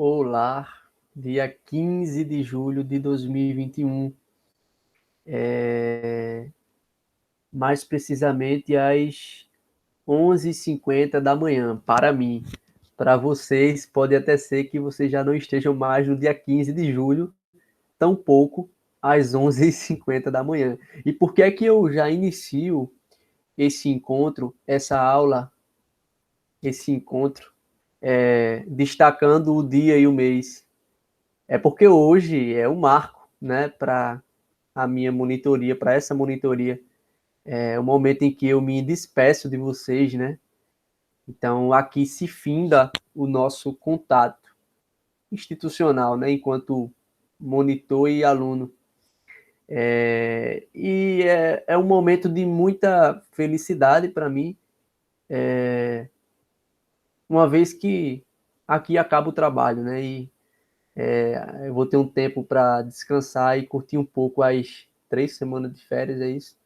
Olá, dia 15 de julho de 2021, mais precisamente às 11h50 da manhã, para mim. Para vocês, pode até ser que vocês já não estejam mais no dia 15 de julho, tampouco às 11h50 da manhã. E por que é que eu já inicio esse encontro, essa aula, esse encontro, destacando o dia e o mês? É porque hoje é um marco, né, para a minha monitoria, para essa monitoria. É o momento em que eu me despeço de vocês, né? Então, aqui se finda o nosso contato institucional, né, enquanto monitor e aluno. É um momento de muita felicidade para mim, uma vez que aqui acaba o trabalho, né? Eu vou ter um tempo para descansar e curtir um pouco as 3 semanas de férias, é isso.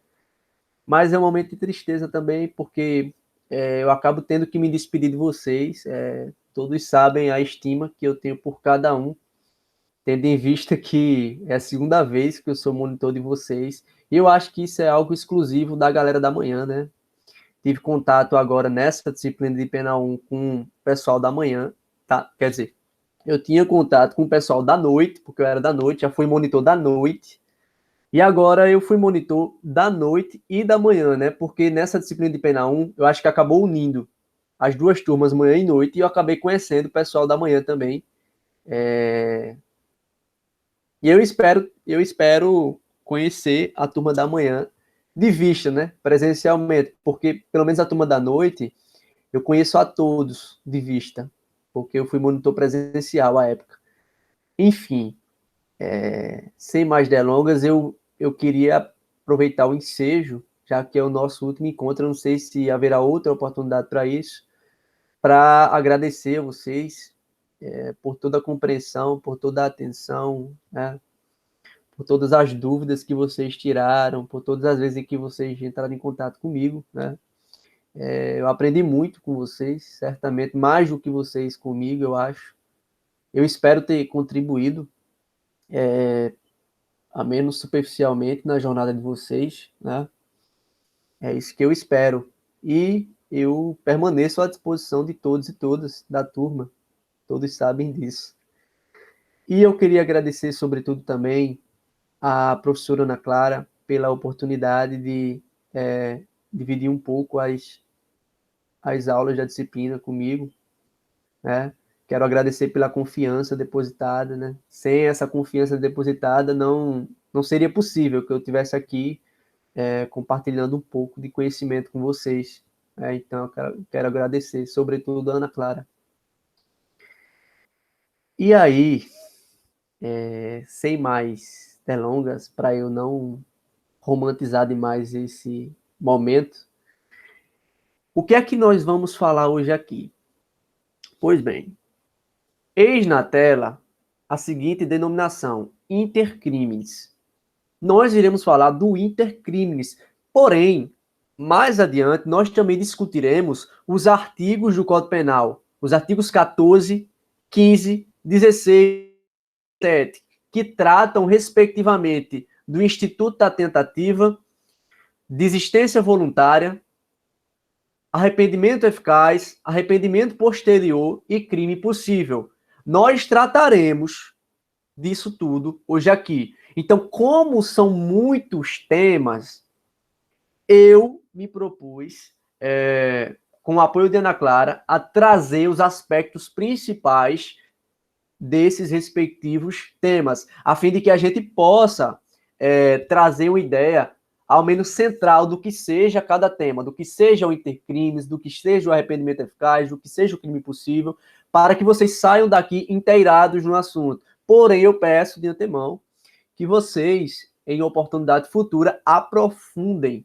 Mas é um momento de tristeza também, porque eu acabo tendo que me despedir de vocês. Todos sabem a estima que eu tenho por cada um, tendo em vista que é a segunda vez que eu sou monitor de vocês. E eu acho que isso é algo exclusivo da galera da manhã, né? Tive contato agora nessa disciplina de Pena 1 com o pessoal da manhã, tá? Quer dizer, eu tinha contato com o pessoal da noite, porque eu era da noite, já fui monitor da noite. E agora eu fui monitor da noite e da manhã, né? Porque nessa disciplina de Pena 1, eu acho que acabou unindo as duas turmas, manhã e noite, e eu acabei conhecendo o pessoal da manhã também. E eu espero conhecer a turma da manhã de vista, né? Presencialmente, porque pelo menos a turma da noite eu conheço a todos de vista, porque eu fui monitor presencial à época. Enfim, sem mais delongas, eu queria aproveitar o ensejo, já que é o nosso último encontro, eu não sei se haverá outra oportunidade para isso, para agradecer a vocês por toda a compreensão, por toda a atenção, né? Por todas as dúvidas que vocês tiraram, por todas as vezes em que vocês entraram em contato comigo, né? Eu aprendi muito com vocês, certamente, mais do que vocês comigo, eu acho. Eu espero ter contribuído, a menos superficialmente, na jornada de vocês, né? É isso que eu espero. E eu permaneço à disposição de todos e todas da turma. Todos sabem disso. E eu queria agradecer, sobretudo, também à professora Ana Clara pela oportunidade de dividir um pouco as aulas da disciplina comigo, né? Quero agradecer pela confiança depositada, né? Sem essa confiança depositada, não seria possível que eu estivesse aqui compartilhando um pouco de conhecimento com vocês. Então, eu quero agradecer, sobretudo, a Ana Clara. E aí, sem mais delongas, para eu não romantizar demais esse momento, o que é que nós vamos falar hoje aqui? Pois bem, eis na tela a seguinte denominação: intercrimes. Nós iremos falar do intercrimes, porém, mais adiante, nós também discutiremos os artigos do Código Penal, os artigos 14, 15, 16 e 17, que tratam, respectivamente, do Instituto da Tentativa, desistência voluntária, arrependimento eficaz, arrependimento posterior e crime possível. Nós trataremos disso tudo hoje aqui. Então, como são muitos temas, eu me propus, com o apoio de Ana Clara, a trazer os aspectos principais desses respectivos temas, a fim de que a gente possa trazer uma ideia, ao menos central, do que seja cada tema, do que seja o intercrimes, do que seja o arrependimento eficaz, do que seja o crime possível, para que vocês saiam daqui inteirados no assunto. Porém, eu peço de antemão que vocês, em oportunidade futura, aprofundem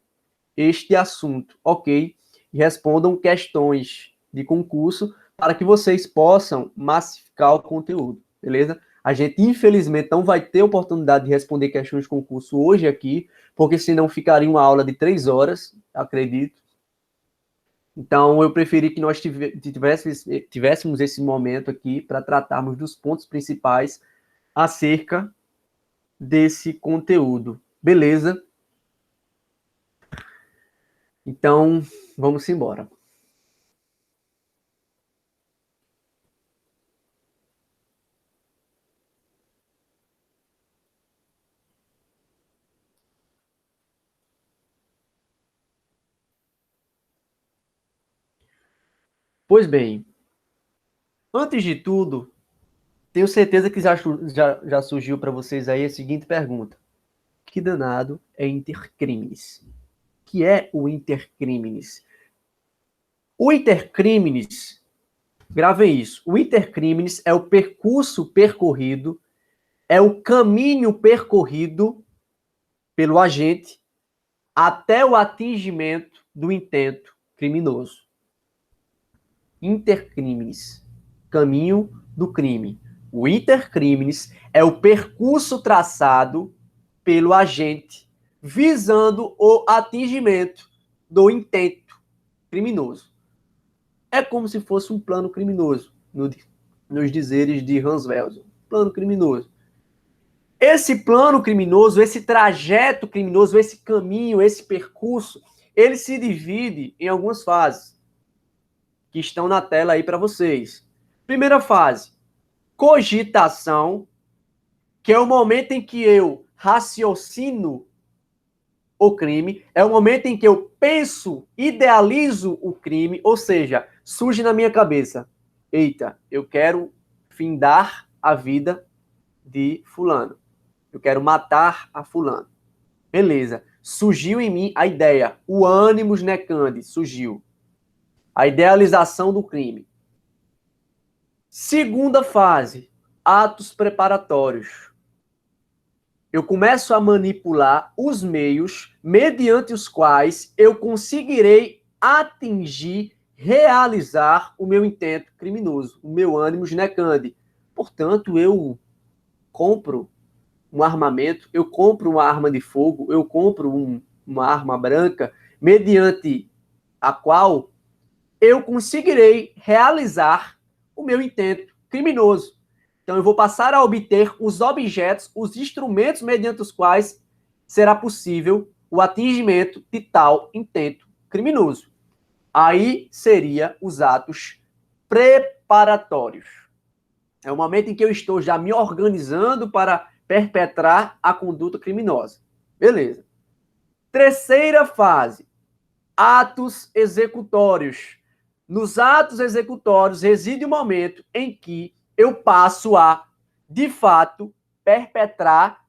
este assunto, ok? E respondam questões de concurso para que vocês possam massificar o conteúdo, beleza? A gente, infelizmente, não vai ter oportunidade de responder questões de concurso hoje aqui, porque senão ficaria uma aula de 3 horas, acredito. Então, eu preferi que nós tivéssemos esse momento aqui para tratarmos dos pontos principais acerca desse conteúdo. Beleza? Então, vamos embora. Pois bem, antes de tudo, tenho certeza que já surgiu para vocês aí a seguinte pergunta. Que danado é intercrimes? O que é o intercrimes? O intercrimes, gravem isso, o intercrimes é o percurso percorrido, é o caminho percorrido pelo agente até o atingimento do intento criminoso. Intercrimes, caminho do crime. O intercrimes é o percurso traçado pelo agente visando o atingimento do intento criminoso. É como se fosse um plano criminoso, nos dizeres de Hans Welser. Plano criminoso. Esse plano criminoso, esse trajeto criminoso, esse caminho, esse percurso, ele se divide em algumas fases que estão na tela aí para vocês. Primeira fase, cogitação, que é o momento em que eu raciocino o crime, é o momento em que eu penso, idealizo o crime, ou seja, surge na minha cabeça, eita, eu quero findar a vida de fulano. Eu quero matar a fulano. Beleza. Surgiu em mim a ideia, o ânimos necandi, surgiu. A idealização do crime. Segunda fase, atos preparatórios. Eu começo a manipular os meios mediante os quais eu conseguirei atingir, realizar o meu intento criminoso, o meu ânimos necandi. Portanto, eu compro um armamento, eu compro uma arma de fogo, eu compro uma arma branca, mediante a qual eu conseguirei realizar o meu intento criminoso. Então, eu vou passar a obter os objetos, os instrumentos mediante os quais será possível o atingimento de tal intento criminoso. Aí seria os atos preparatórios. É o momento em que eu estou já me organizando para perpetrar a conduta criminosa. Beleza. Terceira fase, atos executórios. Nos atos executórios reside o momento em que eu passo a, de fato, perpetrar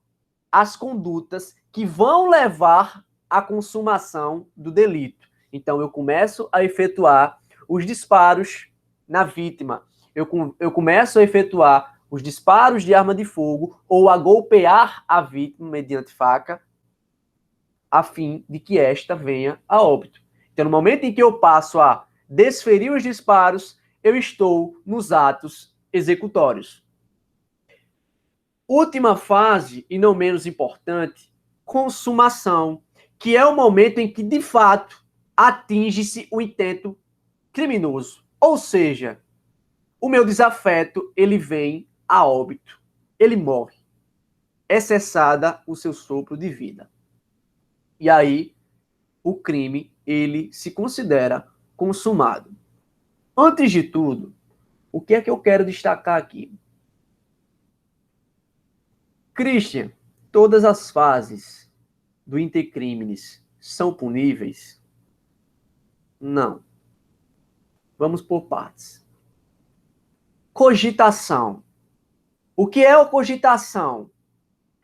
as condutas que vão levar à consumação do delito. Então, eu começo a efetuar os disparos na vítima. Eu começo a efetuar os disparos de arma de fogo ou a golpear a vítima mediante faca, a fim de que esta venha a óbito. Então, no momento em que eu passo a desferir os disparos, eu estou nos atos executórios. Última fase, e não menos importante, consumação, que é o momento em que, de fato, atinge-se o intento criminoso. Ou seja, o meu desafeto, ele vem a óbito. Ele morre. É cessada o seu sopro de vida. E aí, o crime, ele se considera consumado. Antes de tudo, o que é que eu quero destacar aqui? Christian, todas as fases do intercrimes são puníveis? Não. Vamos por partes. Cogitação. O que é a cogitação?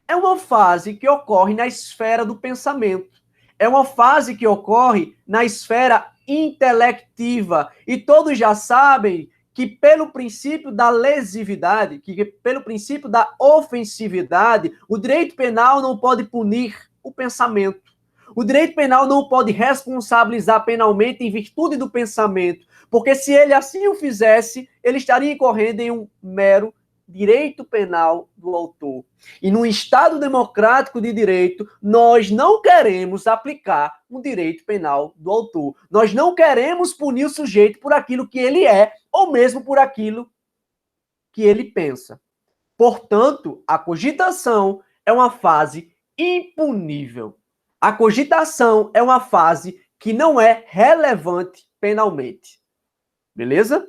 É uma fase que ocorre na esfera do pensamento. É uma fase que ocorre na esfera intelectiva. E todos já sabem que pelo princípio da lesividade, que pelo princípio da ofensividade, o direito penal não pode punir o pensamento. O direito penal não pode responsabilizar penalmente em virtude do pensamento, porque se ele assim o fizesse, ele estaria incorrendo em um mero direito penal do autor. E num Estado democrático de direito, nós não queremos aplicar um direito penal do autor. Nós não queremos punir o sujeito por aquilo que ele é, ou mesmo por aquilo que ele pensa. Portanto, a cogitação é uma fase impunível. A cogitação é uma fase que não é relevante penalmente. Beleza?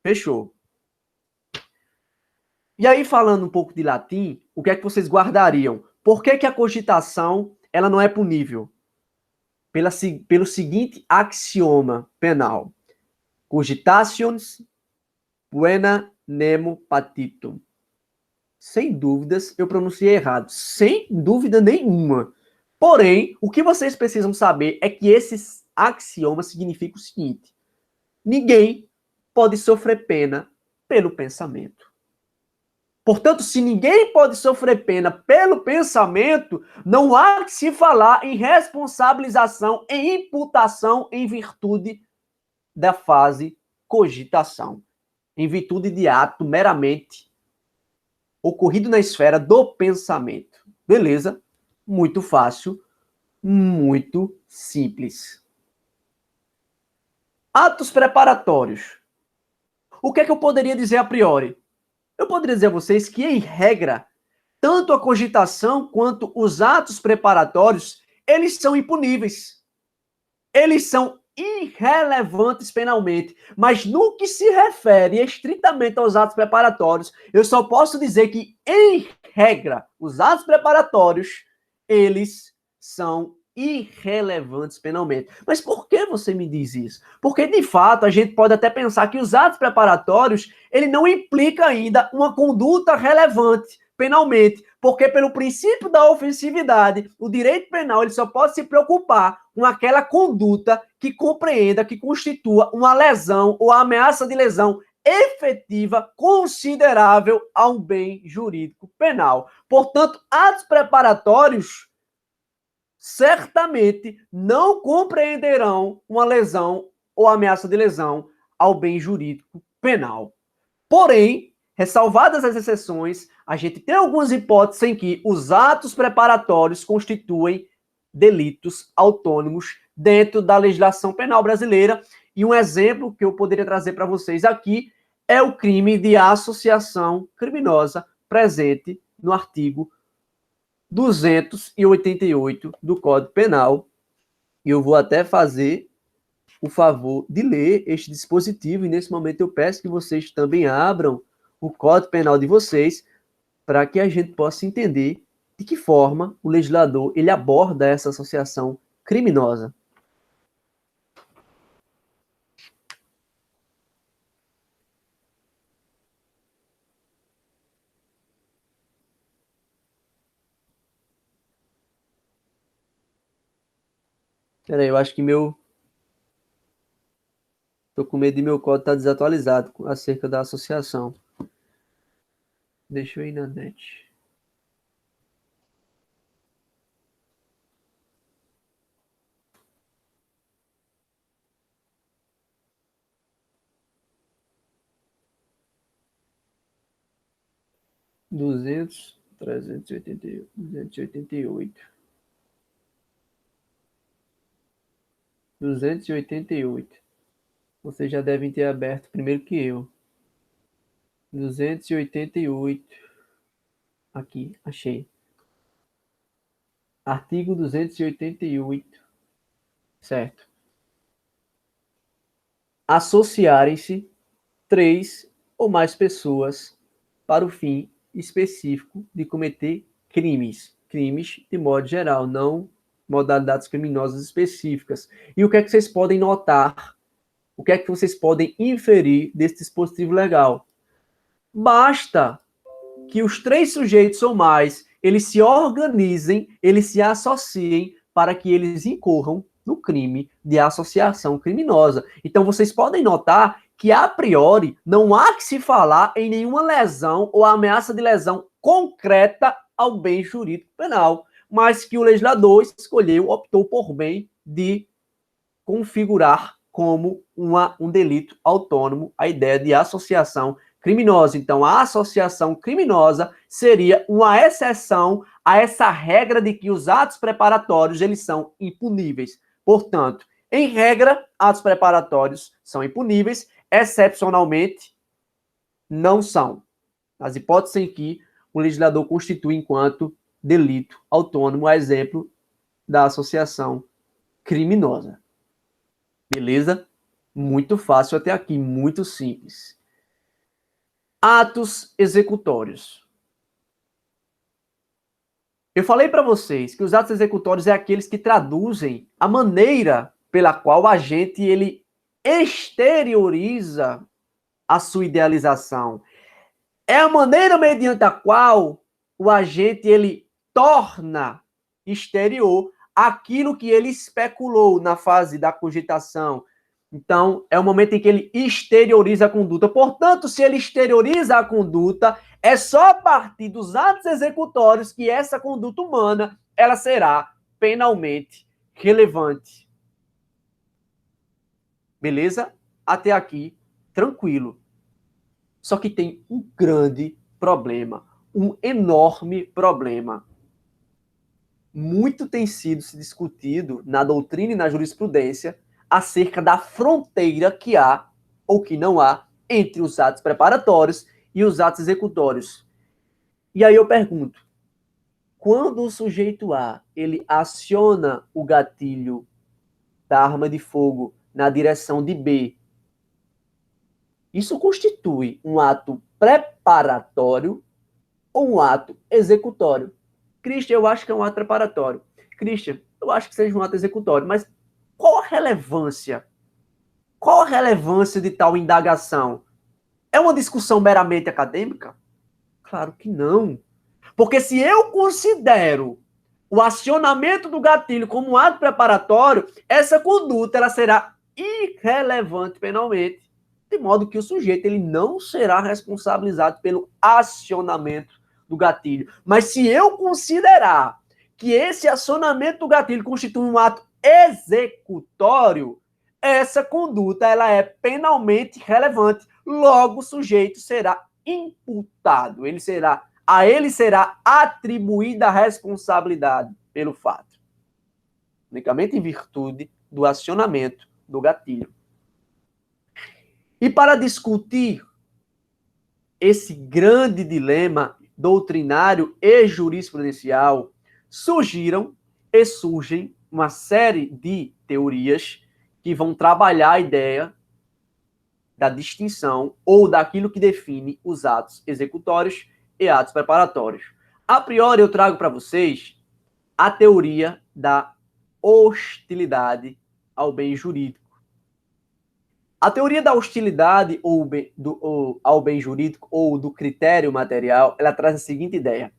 Fechou. E aí, falando um pouco de latim, o que é que vocês guardariam? Por que a cogitação ela não é punível? Pelo seguinte axioma penal. Cogitationes buena nemo patitum. Sem dúvidas, eu pronunciei errado. Sem dúvida nenhuma. Porém, o que vocês precisam saber é que esse axioma significa o seguinte. Ninguém pode sofrer pena pelo pensamento. Portanto, se ninguém pode sofrer pena pelo pensamento, não há que se falar em responsabilização, em imputação em virtude da fase cogitação, em virtude de ato meramente ocorrido na esfera do pensamento. Beleza? Muito fácil, muito simples. Atos preparatórios. O que é que eu poderia dizer a priori? Eu poderia dizer a vocês que, em regra, tanto a cogitação quanto os atos preparatórios, eles são impuníveis. Eles são irrelevantes penalmente. Mas no que se refere estritamente aos atos preparatórios, eu só posso dizer que, em regra, os atos preparatórios, eles são irrelevantes penalmente. Mas por que você me diz isso? Porque, de fato, a gente pode até pensar que os atos preparatórios, ele não implica ainda uma conduta relevante penalmente, porque pelo princípio da ofensividade, o direito penal ele só pode se preocupar com aquela conduta que compreenda, que constitua uma lesão ou ameaça de lesão efetiva, considerável a um bem jurídico penal. Portanto, atos preparatórios certamente não compreenderão uma lesão ou ameaça de lesão ao bem jurídico penal. Porém, ressalvadas as exceções, a gente tem algumas hipóteses em que os atos preparatórios constituem delitos autônomos dentro da legislação penal brasileira. E um exemplo que eu poderia trazer para vocês aqui é o crime de associação criminosa presente no artigo 288 do Código Penal. E eu vou até fazer o favor de ler este dispositivo, e nesse momento eu peço que vocês também abram o Código Penal de vocês, para que a gente possa entender de que forma o legislador ele aborda essa associação criminosa. Peraí, eu acho que tô com medo de meu código estar desatualizado acerca da associação. Deixa eu ir na net. Duzentos, 288. 288. Vocês já devem ter aberto primeiro que eu. 288. Aqui, achei. Artigo 288. Certo. Associarem-se 3 ou mais pessoas para o fim específico de cometer crimes. Crimes de modo geral, não modalidades criminosas específicas. E o que é que vocês podem notar? O que é que vocês podem inferir desse dispositivo legal? Basta que os 3 sujeitos ou mais, eles se organizem, eles se associem para que eles incorram no crime de associação criminosa. Então, vocês podem notar que, a priori, não há que se falar em nenhuma lesão ou ameaça de lesão concreta ao bem jurídico penal, mas que o legislador optou por bem de configurar como um delito autônomo a ideia de associação criminosa. Então, a associação criminosa seria uma exceção a essa regra de que os atos preparatórios, eles são impuníveis. Portanto, em regra, atos preparatórios são impuníveis, excepcionalmente, não são. Nas hipóteses em que o legislador constitui enquanto delito autônomo, a exemplo da associação criminosa. Beleza? Muito fácil até aqui, muito simples. Atos executórios. Eu falei para vocês que os atos executórios é aqueles que traduzem a maneira pela qual o agente ele exterioriza a sua idealização. É a maneira mediante a qual o agente ele torna exterior aquilo que ele especulou na fase da cogitação. Então, é o momento em que ele exterioriza a conduta. Portanto, se ele exterioriza a conduta, é só a partir dos atos executórios que essa conduta humana ela será penalmente relevante. Beleza? Até aqui, tranquilo. Só que tem um grande problema, um enorme problema. Muito tem sido se discutido na doutrina e na jurisprudência acerca da fronteira que há ou que não há entre os atos preparatórios e os atos executórios. E aí eu pergunto, quando o sujeito A, ele aciona o gatilho da arma de fogo na direção de B, isso constitui um ato preparatório ou um ato executório? Christian, eu acho que é um ato preparatório. Christian, eu acho que seja um ato executório, mas qual a relevância? Qual a relevância de tal indagação? É uma discussão meramente acadêmica? Claro que não. Porque se eu considero o acionamento do gatilho como um ato preparatório, essa conduta ela será irrelevante penalmente, de modo que o sujeito ele não será responsabilizado pelo acionamento do gatilho. Mas se eu considerar que esse acionamento do gatilho constitui um ato executório, essa conduta ela é penalmente relevante. Logo, o sujeito será imputado. A ele será atribuída a responsabilidade pelo fato. Unicamente em virtude do acionamento do gatilho. E para discutir esse grande dilema doutrinário e jurisprudencial, surgem uma série de teorias que vão trabalhar a ideia da distinção ou daquilo que define os atos executórios e atos preparatórios. A priori, eu trago para vocês a teoria da hostilidade ao bem jurídico. A teoria da hostilidade ao bem jurídico ou do critério material, ela traz a seguinte ideia.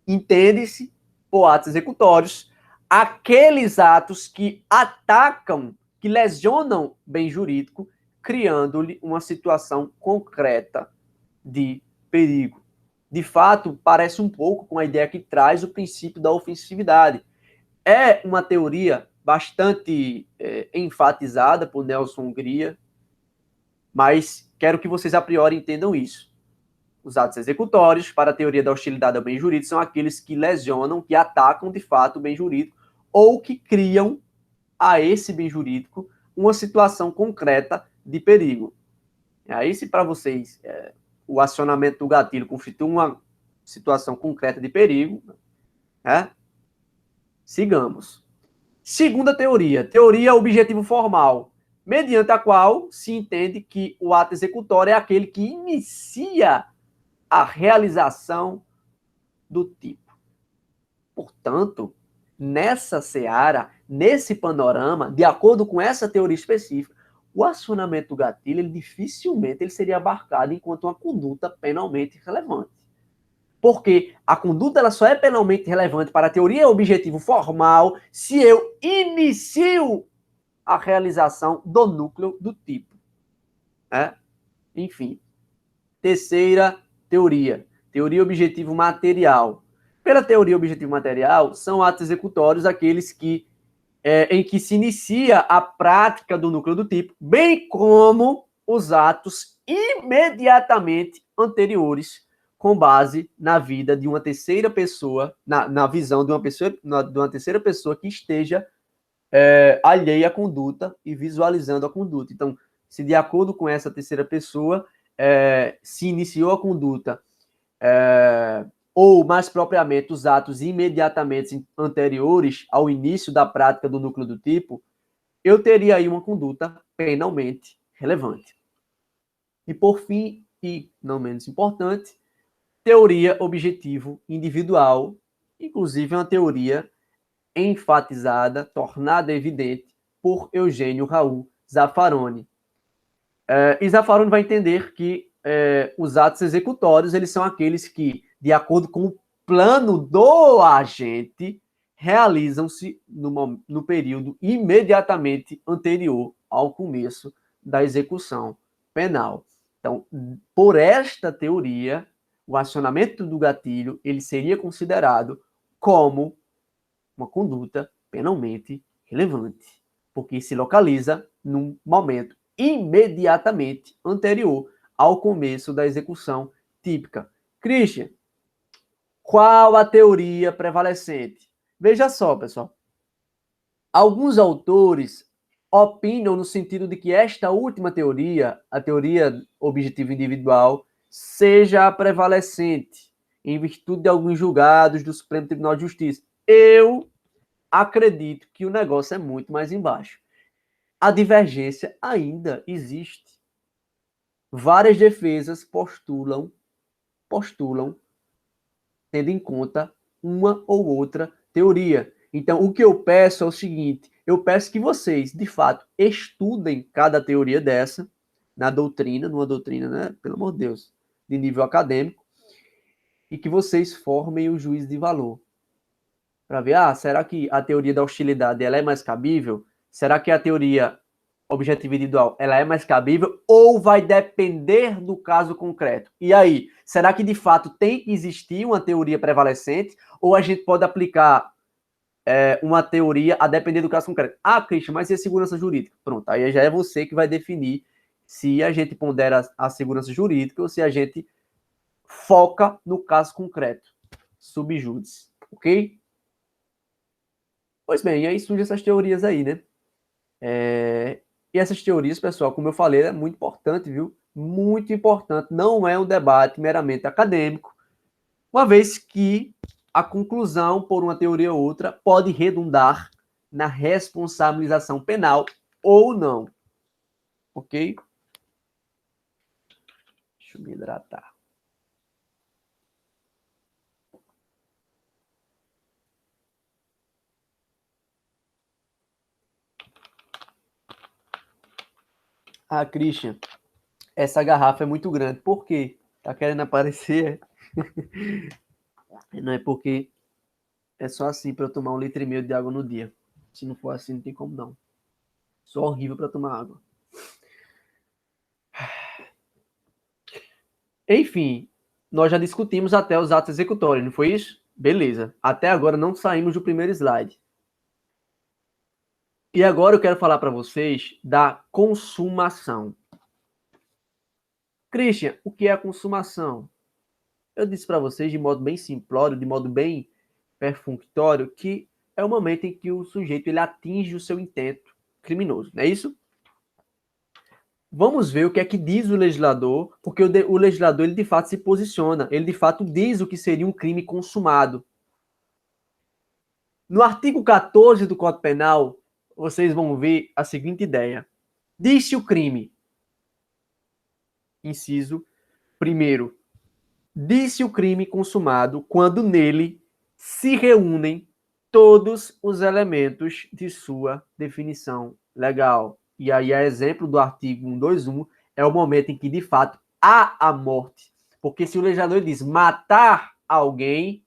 Entende-se por atos executórios aqueles atos que atacam, que lesionam bem jurídico, criando-lhe uma situação concreta de perigo. De fato, parece um pouco com a ideia que traz o princípio da ofensividade. É uma teoria bastante enfatizada por Nelson Hungria, mas quero que vocês a priori entendam isso. Os atos executórios, para a teoria da hostilidade ao bem jurídico, são aqueles que lesionam, que atacam de fato o bem jurídico, ou que criam a esse bem jurídico uma situação concreta de perigo. Aí, se para vocês o acionamento do gatilho constitui uma situação concreta de perigo, sigamos. Segunda teoria, teoria objetivo formal, mediante a qual se entende que o ato executório é aquele que inicia a realização do tipo. Portanto, nessa seara, nesse panorama, de acordo com essa teoria específica, o acionamento do gatilho, dificilmente seria abarcado enquanto uma conduta penalmente relevante. Porque a conduta ela só é penalmente relevante para a teoria objetivo formal se eu inicio a realização do núcleo do tipo. Enfim. Terceira teoria. Teoria objetivo material. Pela teoria objetivo material, são atos executórios aqueles em que se inicia a prática do núcleo do tipo, bem como os atos imediatamente anteriores com base na vida de uma terceira pessoa, na visão de uma terceira pessoa que esteja alheia à conduta e visualizando a conduta. Então, se de acordo com essa terceira pessoa se iniciou a conduta, ou mais propriamente os atos imediatamente anteriores ao início da prática do núcleo do tipo, eu teria aí uma conduta penalmente relevante. E por fim, e não menos importante, teoria objetivo individual, inclusive uma teoria enfatizada, tornada evidente por Eugênio Raul Zaffaroni. E Zaffaroni vai entender que os atos executórios eles são aqueles que, de acordo com o plano do agente, realizam-se no período imediatamente anterior ao começo da execução penal. Então, por esta teoria, o acionamento do gatilho ele seria considerado como uma conduta penalmente relevante, porque se localiza num momento imediatamente anterior ao começo da execução típica. Christian, qual a teoria prevalecente? Veja só, pessoal. Alguns autores opinam no sentido de que esta última teoria, a teoria objetiva individual, seja a prevalecente, em virtude de alguns julgados do Supremo Tribunal de Justiça. Eu acredito que o negócio é muito mais embaixo. A divergência ainda existe. Várias defesas postulam, tendo em conta uma ou outra teoria. Então, o que eu peço é o seguinte: eu peço que vocês, de fato, estudem cada teoria dessa na doutrina, numa doutrina, né, pelo amor de Deus, de nível acadêmico, e que vocês formem o juízo de valor. Para ver, será que a teoria da hostilidade ela é mais cabível? Será que a teoria objetiva individual ela é mais cabível ou vai depender do caso concreto? E aí, será que de fato tem que existir uma teoria prevalecente ou a gente pode aplicar uma teoria a depender do caso concreto? Christian, mas e a segurança jurídica? Pronto, aí já é você que vai definir se a gente pondera a segurança jurídica ou se a gente foca no caso concreto, subjúdice, ok? Pois bem, e aí surgem essas teorias aí, né? E essas teorias, pessoal, como eu falei, é muito importante, viu? Muito importante. Não é um debate meramente acadêmico, uma vez que a conclusão, por uma teoria ou outra, pode redundar na responsabilização penal ou não. Ok? Deixa eu me hidratar. Christian, essa garrafa é muito grande. Por quê? Tá querendo aparecer? Não é porque é só assim para eu tomar 1,5 litro de água no dia. Se não for assim, não tem como não. Sou horrível para tomar água. Enfim, nós já discutimos até os atos executórios, não foi isso? Beleza. Até agora não saímos do primeiro slide. E agora eu quero falar para vocês da consumação. Christian, o que é a consumação? Eu disse para vocês de modo bem simplório, de modo bem perfunctório, que é o momento em que o sujeito ele atinge o seu intento criminoso, não é isso? Vamos ver o que é que diz o legislador, porque o legislador ele de fato se posiciona, ele de fato diz o que seria um crime consumado. No artigo 14 do Código Penal, vocês vão ver a seguinte ideia. Diz-se o crime, inciso 1º, diz-se o crime consumado quando nele se reúnem todos os elementos de sua definição legal. E aí, a exemplo do artigo 121, é o momento em que, de fato, há a morte. Porque se o legislador diz matar alguém,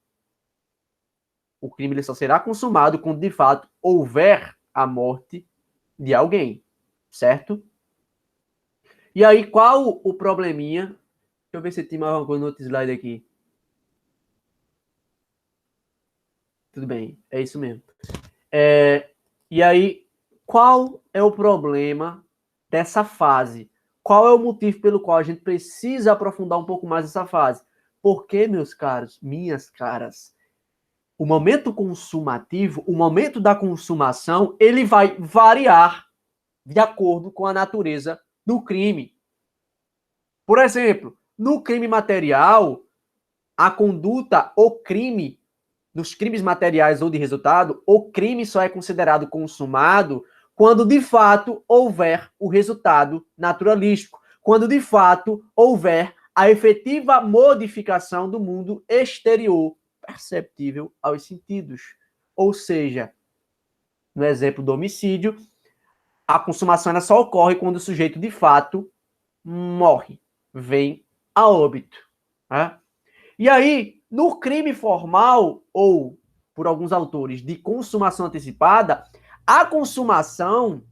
o crime ele só será consumado quando, de fato, houver a morte de alguém, certo? E aí, qual o probleminha? Deixa eu ver se tem mais alguma coisa no outro slide aqui. Tudo bem, é isso mesmo. E aí, qual é o problema dessa fase? Qual é o motivo pelo qual a gente precisa aprofundar um pouco mais essa fase? Porque, meus caros, minhas caras, o momento consumativo, o momento da consumação, ele vai variar de acordo com a natureza do crime. Por exemplo, no crime material, a conduta, o crime, nos crimes materiais ou de resultado, o crime só é considerado consumado quando de fato houver o resultado naturalístico, quando de fato houver a efetiva modificação do mundo exterior perceptível aos sentidos. Ou seja, no exemplo do homicídio, a consumação ela só ocorre quando o sujeito de fato morre, vem a óbito. Né? E aí, no crime formal, ou por alguns autores, de consumação antecipada, a consumação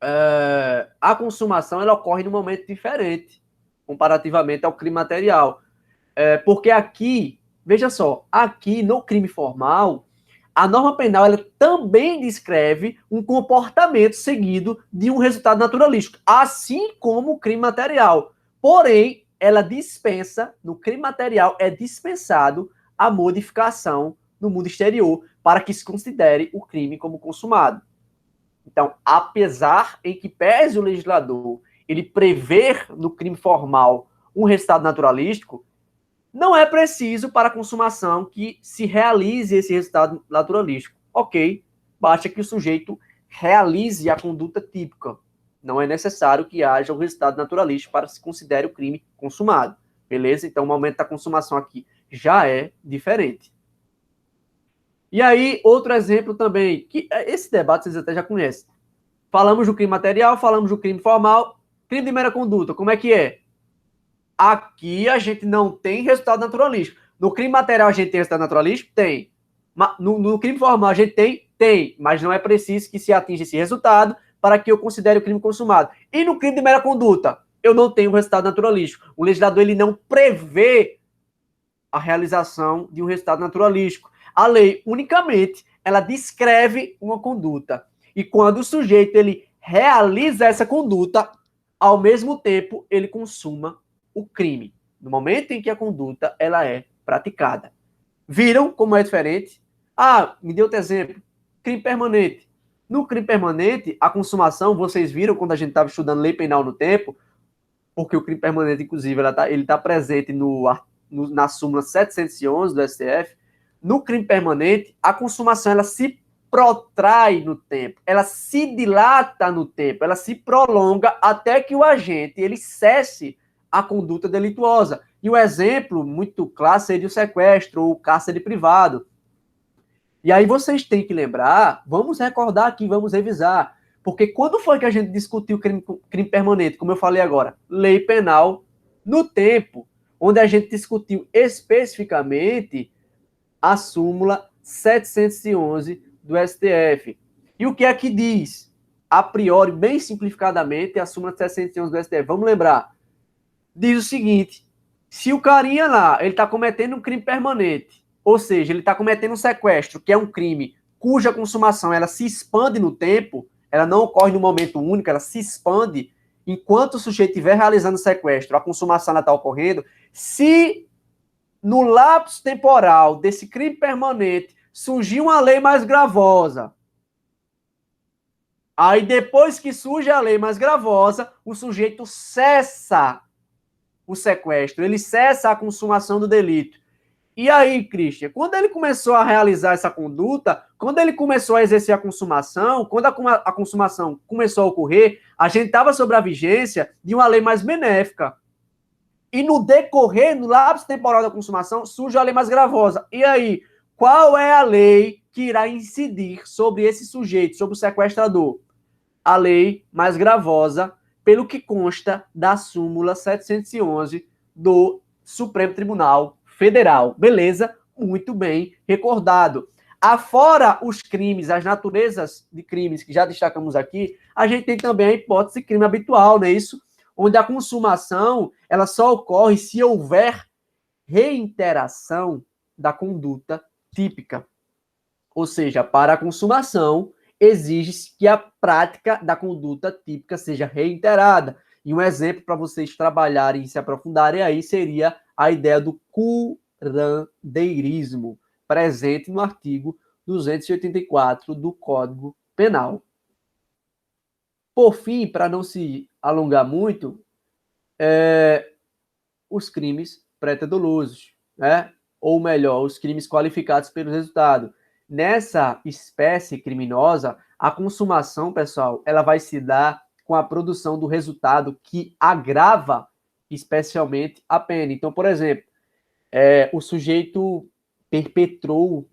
ela ocorre num momento diferente, comparativamente ao crime material. Porque aqui, veja só, aqui no crime formal, a norma penal ela também descreve um comportamento seguido de um resultado naturalístico, assim como o crime material. Porém, ela dispensa, no crime material, é dispensado a modificação no mundo exterior para que se considere o crime como consumado. Então, apesar em que pese o legislador ele prever no crime formal um resultado naturalístico, não é preciso para a consumação que se realize esse resultado naturalístico. Ok, basta que o sujeito realize a conduta típica. Não é necessário que haja o resultado naturalístico para que se considere o crime consumado. Beleza? Então, o momento da consumação aqui já é diferente. E aí, outro exemplo também, que esse debate vocês até já conhecem. Falamos do crime material, falamos do crime formal, crime de mera conduta, como é que é? Aqui a gente não tem resultado naturalístico. No crime material a gente tem resultado naturalístico? Tem. No crime formal a gente tem? Tem. Mas não é preciso que se atinja esse resultado para que eu considere o crime consumado. E no crime de mera conduta? Eu não tenho resultado naturalístico. O legislador ele não prevê a realização de um resultado naturalístico. A lei, unicamente, ela descreve uma conduta. E quando o sujeito ele realiza essa conduta, ao mesmo tempo ele consuma o crime, no momento em que a conduta ela é praticada. Viram como é diferente? Ah, me deu outro exemplo. Crime permanente. No crime permanente, a consumação, vocês viram quando a gente estava estudando lei penal no tempo, porque o crime permanente, inclusive, ele tá presente na súmula 711 do STF. No crime permanente, a consumação ela se protrai no tempo, ela se dilata no tempo, ela se prolonga até que o agente ele cesse a conduta delituosa. E o exemplo muito claro seria o sequestro ou o cárcere privado. E aí vocês têm que lembrar, vamos recordar aqui, vamos revisar, porque quando foi que a gente discutiu crime permanente, como eu falei agora? Lei penal no tempo, onde a gente discutiu especificamente a súmula 711 do STF. E o que é que diz? A priori, bem simplificadamente, a súmula 711 do STF. Vamos lembrar. Diz o seguinte, se o carinha lá, ele está cometendo um crime permanente, ou seja, ele está cometendo um sequestro, que é um crime cuja consumação ela se expande no tempo, ela não ocorre no momento único, ela se expande, enquanto o sujeito estiver realizando o sequestro, a consumação está ocorrendo, se no lapso temporal desse crime permanente surgir uma lei mais gravosa, aí depois que surge a lei mais gravosa, o sujeito cessa o sequestro, ele cessa a consumação do delito. E aí, Christian, quando ele começou a realizar essa conduta, quando ele começou a exercer a consumação, quando a consumação começou a ocorrer, a gente estava sob a vigência de uma lei mais benéfica. E no decorrer, no lapso temporal da consumação, surge a lei mais gravosa. E aí, qual é a lei que irá incidir sobre esse sujeito, sobre o sequestrador? A lei mais gravosa, pelo que consta da súmula 711 do Supremo Tribunal Federal. Beleza? Muito bem recordado. Afora os crimes, as naturezas de crimes que já destacamos aqui, a gente tem também a hipótese de crime habitual, não é isso? Onde a consumação ela só ocorre se houver reiteração da conduta típica. Ou seja, para a consumação, exige-se que a prática da conduta típica seja reiterada. E um exemplo para vocês trabalharem e se aprofundarem aí seria a ideia do curandeirismo, presente no artigo 284 do Código Penal. Por fim, para não se alongar muito, os crimes pré-dolosos, né? Ou melhor, os crimes qualificados pelo resultado. Nessa espécie criminosa, a consumação, pessoal, ela vai se dar com a produção do resultado que agrava especialmente a pena. Então, por exemplo, o sujeito perpetrou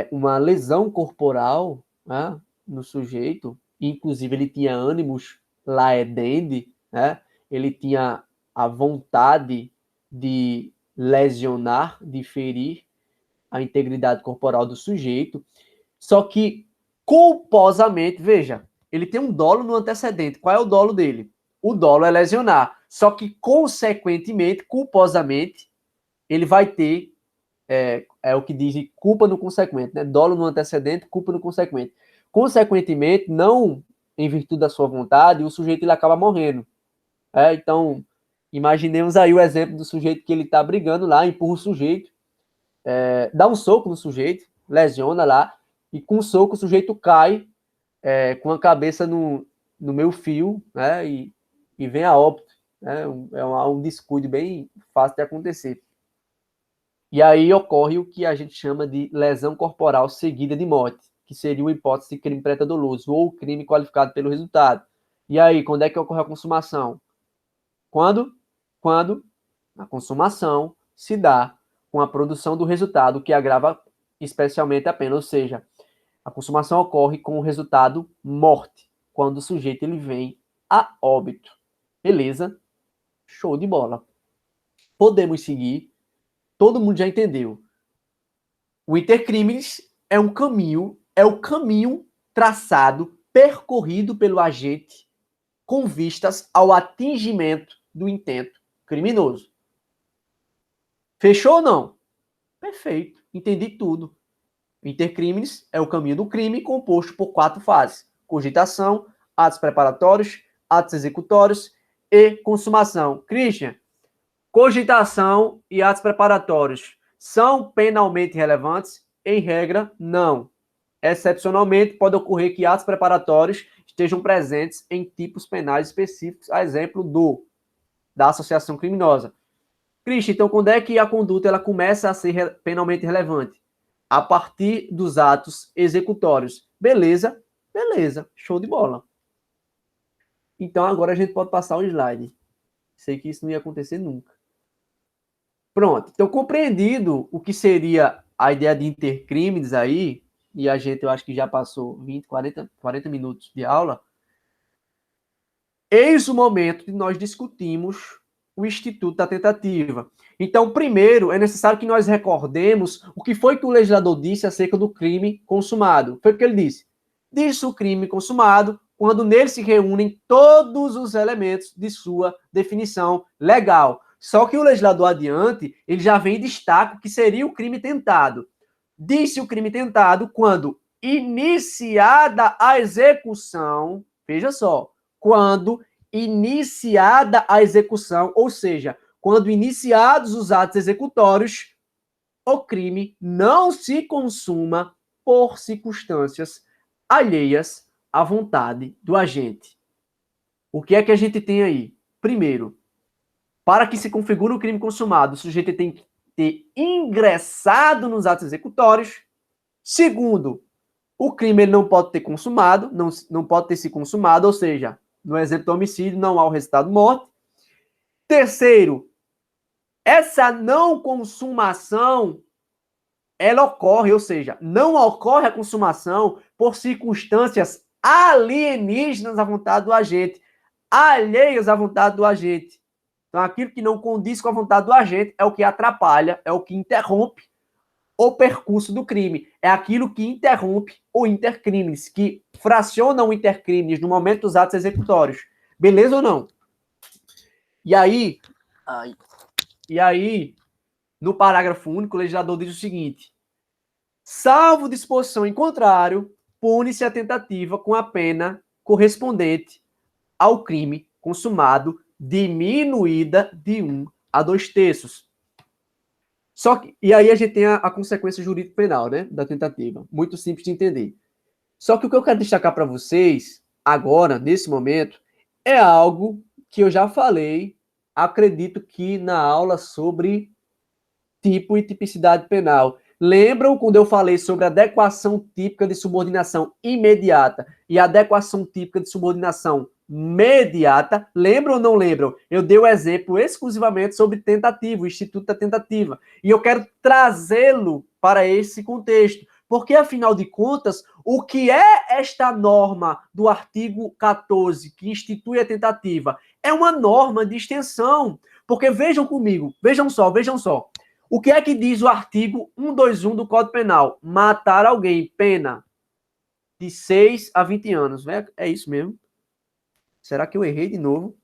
uma lesão corporal, né, no sujeito, inclusive ele tinha ânimos laedendi, né, ele tinha a vontade de lesionar, de ferir a integridade corporal do sujeito, só que culposamente, veja, ele tem um dolo no antecedente. Qual é o dolo dele? O dolo é lesionar. Só que, consequentemente, culposamente, ele vai ter, o que dizem, culpa no consequente, né? Dolo no antecedente, culpa no consequente. Consequentemente, não em virtude da sua vontade, o sujeito ele acaba morrendo. Então, imaginemos aí o exemplo do sujeito que ele está brigando lá, empurra o sujeito, dá um soco no sujeito, lesiona lá, e com o soco o sujeito cai com a cabeça no meio fio, né, e vem a óbito. Né, é um descuido bem fácil de acontecer. E aí ocorre o que a gente chama de lesão corporal seguida de morte, que seria uma hipótese de crime pré-doloso ou crime qualificado pelo resultado. E aí, quando é que ocorre a consumação? Quando a consumação se dá com a produção do resultado que agrava especialmente a pena, ou seja, a consumação ocorre com o resultado morte, quando o sujeito ele vem a óbito. Beleza? Show de bola. Podemos seguir. Todo mundo já entendeu. O intercrimes é o caminho traçado, percorrido pelo agente com vistas ao atingimento do intento criminoso. Fechou ou não? Perfeito. Entendi tudo. Intercrimes é o caminho do crime composto por 4 fases: cogitação, atos preparatórios, atos executórios e consumação. Christian, cogitação e atos preparatórios são penalmente relevantes? Em regra, não. Excepcionalmente, pode ocorrer que atos preparatórios estejam presentes em tipos penais específicos, a exemplo da associação criminosa. Christian, então quando é que a conduta ela começa a ser penalmente relevante? A partir dos atos executórios. Beleza? Beleza. Show de bola. Então agora a gente pode passar o slide. Sei que isso não ia acontecer nunca. Pronto. Então, compreendido o que seria a ideia de intercrimes aí, e a gente, eu acho que já passou 20, 40 minutos de aula, eis o momento de nós discutirmos o Instituto da Tentativa. Então, primeiro, é necessário que nós recordemos o que foi que o legislador disse acerca do crime consumado. Foi o que ele disse. Disse o crime consumado quando nele se reúnem todos os elementos de sua definição legal. Só que o legislador adiante, ele já vem e destaca o que seria o crime tentado. Disse o crime tentado quando iniciada a execução, veja só, quando iniciada a execução, ou seja, quando iniciados os atos executórios, o crime não se consuma por circunstâncias alheias à vontade do agente. O que é que a gente tem aí? Primeiro, para que se configure o crime consumado, o sujeito tem que ter ingressado nos atos executórios. Segundo, o crime ele não pode ter consumado, não pode ter se consumado, ou seja, no exemplo do homicídio, não há o resultado morte. Terceiro, essa não consumação, ela ocorre, ou seja, não ocorre a consumação por circunstâncias alienígenas à vontade do agente, alheias à vontade do agente. Então, aquilo que não condiz com a vontade do agente é o que atrapalha, é o que interrompe o percurso do crime. É aquilo que interrompe o intercrimes, que fraciona o intercrimes no momento dos atos executórios. Beleza ou não? E aí, no parágrafo único, o legislador diz o seguinte: salvo disposição em contrário, pune-se a tentativa com a pena correspondente ao crime consumado diminuída de 1 a 2/3. Só que, e aí a gente tem a consequência jurídico-penal, né, da tentativa. Muito simples de entender. Só que o que eu quero destacar para vocês, agora, nesse momento, é algo que eu já falei, acredito que na aula sobre tipo e tipicidade penal. Lembram quando eu falei sobre adequação típica de subordinação imediata e adequação típica de subordinação mediata? Lembram ou não lembram? Eu dei o exemplo exclusivamente sobre tentativa, o Instituto da Tentativa. E eu quero trazê-lo para esse contexto. Porque, afinal de contas, o que é esta norma do artigo 14, que institui a tentativa? É uma norma de extensão. Porque vejam comigo, vejam só. O que é que diz o artigo 121 do Código Penal? Matar alguém, pena de 6 a 20 anos. É isso mesmo? Será que eu errei de novo?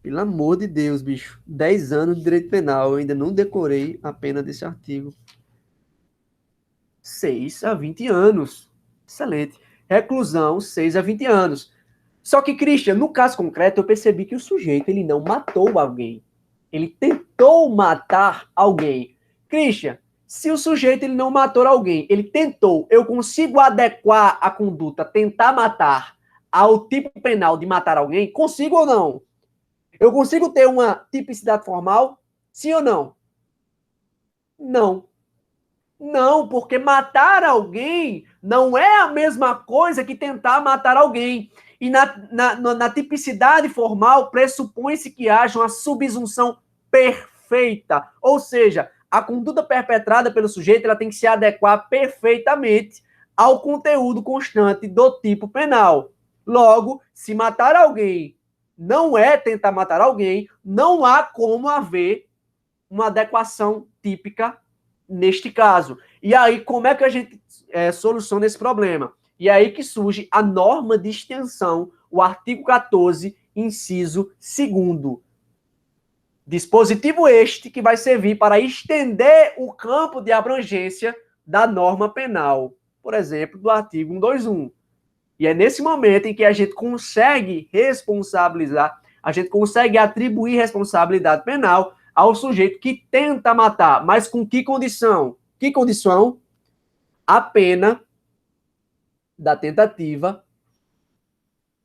Pelo amor de Deus, bicho. 10 anos de direito penal. Eu ainda não decorei a pena desse artigo. 6 a 20 anos. Excelente. Reclusão, 6 a 20 anos. Só que, Christian, no caso concreto, eu percebi que o sujeito ele não matou alguém. Ele tentou matar alguém. Christian, se o sujeito ele não matou alguém, ele tentou, eu consigo adequar a conduta tentar matar ao tipo penal de matar alguém? Consigo ou não? Eu consigo ter uma tipicidade formal? Sim ou não? Não. Não, porque matar alguém não é a mesma coisa que tentar matar alguém. E na tipicidade formal, pressupõe-se que haja uma subsunção perfeita. Ou seja, a conduta perpetrada pelo sujeito ela tem que se adequar perfeitamente ao conteúdo constante do tipo penal. Logo, se matar alguém não é tentar matar alguém, não há como haver uma adequação típica neste caso. E aí, como é que a gente soluciona esse problema? E aí que surge a norma de extensão, o artigo 14, inciso 2º. Dispositivo este que vai servir para estender o campo de abrangência da norma penal, por exemplo, do artigo 121. E é nesse momento em que a gente consegue responsabilizar, a gente consegue atribuir responsabilidade penal ao sujeito que tenta matar, mas com que condição? Que condição? A pena da tentativa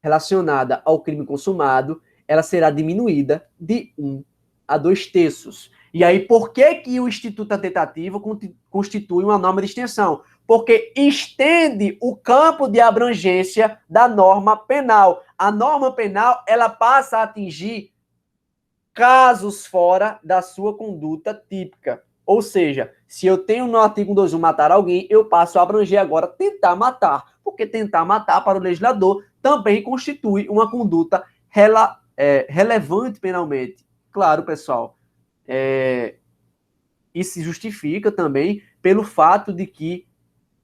relacionada ao crime consumado, ela será diminuída de 1 a 2/3. E aí, por que o Instituto da Tentativa constitui uma norma de extensão? Porque estende o campo de abrangência da norma penal. A norma penal, ela passa a atingir casos fora da sua conduta típica. Ou seja, se eu tenho no artigo 121 matar alguém, eu passo a abranger agora tentar matar. Porque tentar matar para o legislador também constitui uma conduta relevante penalmente. Claro, pessoal, isso se justifica também pelo fato de que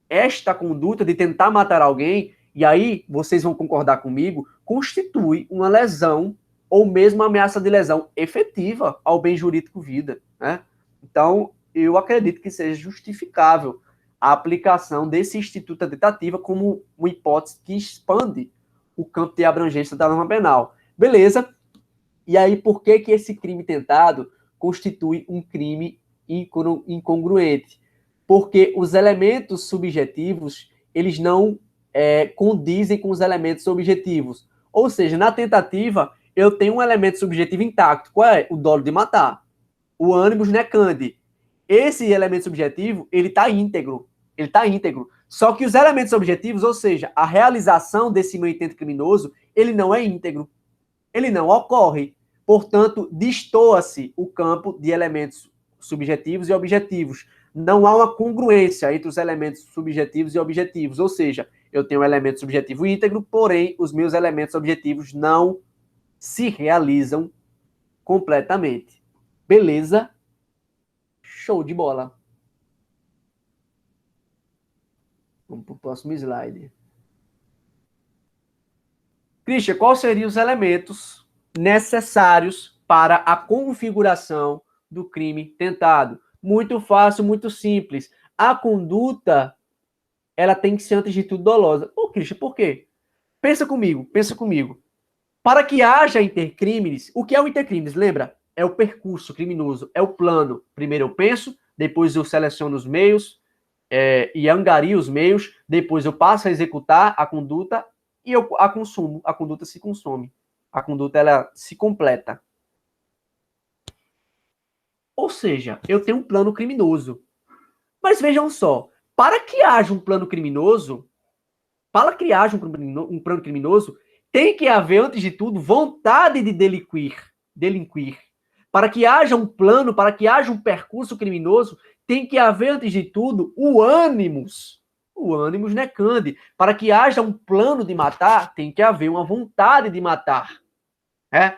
esta conduta de tentar matar alguém, e aí vocês vão concordar comigo, constitui uma lesão ou mesmo ameaça de lesão efetiva ao bem jurídico vida, né? Então, eu acredito que seja justificável a aplicação desse instituto da tentativa como uma hipótese que expande o campo de abrangência da norma penal. Beleza? E aí, por que esse crime tentado constitui um crime incongruente? Porque os elementos subjetivos, eles não condizem com os elementos objetivos. Ou seja, na tentativa, eu tenho um elemento subjetivo intacto. Qual é? O dolo de matar. O ânimos necandi. Esse elemento subjetivo, ele está íntegro. Ele está íntegro. Só que os elementos objetivos, ou seja, a realização desse meu intento criminoso, ele não é íntegro. Ele não ocorre. Portanto, destoa-se o campo de elementos subjetivos e objetivos. Não há uma congruência entre os elementos subjetivos e objetivos. Ou seja, eu tenho um elemento subjetivo íntegro, porém, os meus elementos objetivos não se realizam completamente. Beleza? Show de bola. Vamos para o próximo slide. Christian, quais seriam os elementos necessários para a configuração do crime tentado? Muito fácil, muito simples. A conduta, ela tem que ser, antes de tudo, dolosa. Christian, por quê? Pensa comigo, pensa comigo. Para que haja intercrimes, o que é o intercrimes? Lembra? É o percurso criminoso, é o plano. Primeiro eu penso, depois eu seleciono os meios e angario os meios, depois eu passo a executar a conduta e eu a consumo. A conduta se consome. A conduta ela se completa. Ou seja, eu tenho um plano criminoso. Mas vejam só, para que haja um plano criminoso, para que haja um plano criminoso, tem que haver, antes de tudo, vontade de delinquir. Para que haja um plano, para que haja um percurso criminoso, tem que haver, antes de tudo, o ânimos necande. Para que haja um plano de matar, tem que haver uma vontade de matar. É?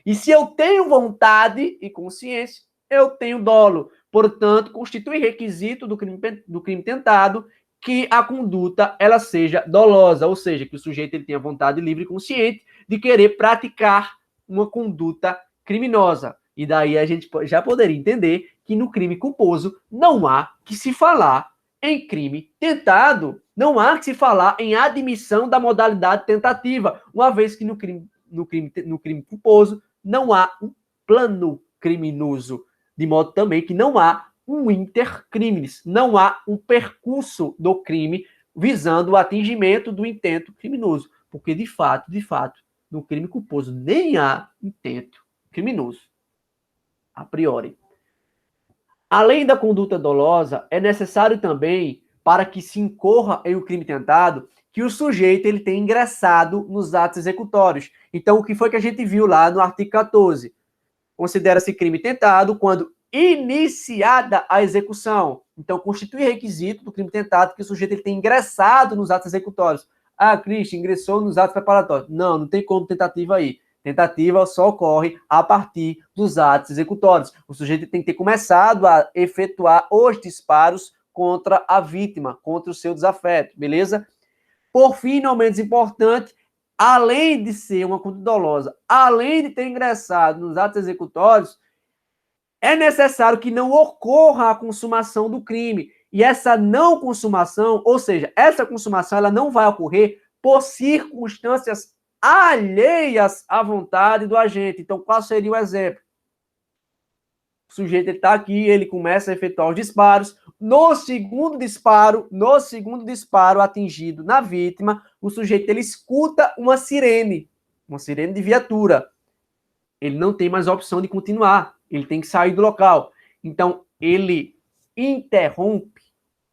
E se eu tenho vontade e consciência, eu tenho dolo. Portanto, constitui requisito do crime tentado que a conduta ela seja dolosa, ou seja, que o sujeito ele tenha vontade livre e consciente de querer praticar uma conduta criminosa. E daí a gente já poderia entender que no crime culposo não há que se falar em crime tentado, não há que se falar em admissão da modalidade tentativa, uma vez que no crime culposo não há um plano criminoso, de modo também que não há um intercrimes, não há um percurso do crime visando o atingimento do intento criminoso, porque de fato, no crime culposo nem há intento criminoso, a priori. Além da conduta dolosa, é necessário também, para que se incorra em um crime tentado, que o sujeito ele tenha ingressado nos atos executórios. Então, o que foi que a gente viu lá no artigo 14? Considera-se crime tentado quando iniciada a execução. Então, constitui requisito do crime tentado que o sujeito ele tenha ingressado nos atos executórios. Ah, Cristian, ingressou nos atos preparatórios. Não tem como tentativa aí. Tentativa só ocorre a partir dos atos executórios. O sujeito tem que ter começado a efetuar os disparos contra a vítima, contra o seu desafeto, beleza? Por fim, não menos importante, além de ser uma conduta dolosa, além de ter ingressado nos atos executórios, é necessário que não ocorra a consumação do crime. E essa não consumação, ou seja, essa consumação ela não vai ocorrer por circunstâncias alheias à vontade do agente. Então, qual seria o exemplo? O sujeito está aqui, ele começa a efetuar os disparos. No segundo disparo atingido na vítima, o sujeito ele escuta uma sirene de viatura. Ele não tem mais a opção de continuar, ele tem que sair do local. Então, ele interrompe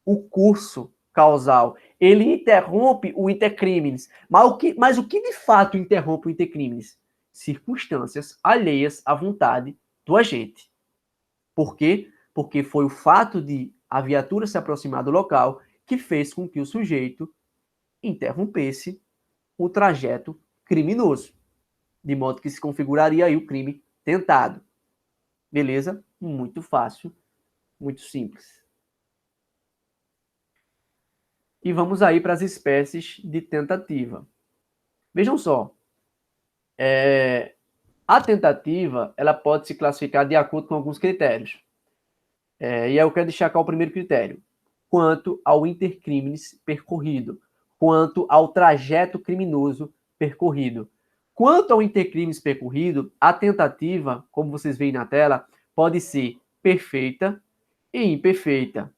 o curso causal, ele interrompe o intercrimes. Mas o que de fato interrompe o intercrimes? Circunstâncias alheias à vontade do agente. Por quê? Porque foi o fato de a viatura se aproximar do local que fez com que o sujeito interrompesse o trajeto criminoso, de modo que se configuraria aí o crime tentado. Beleza? Muito fácil, muito simples. E vamos aí para as espécies de tentativa. Vejam só, a tentativa ela pode se classificar de acordo com alguns critérios. E eu quero destacar o primeiro critério, quanto ao intercrimes percorrido, quanto ao trajeto criminoso percorrido. Quanto ao intercrimes percorrido, a tentativa, como vocês veem na tela, pode ser perfeita e imperfeita.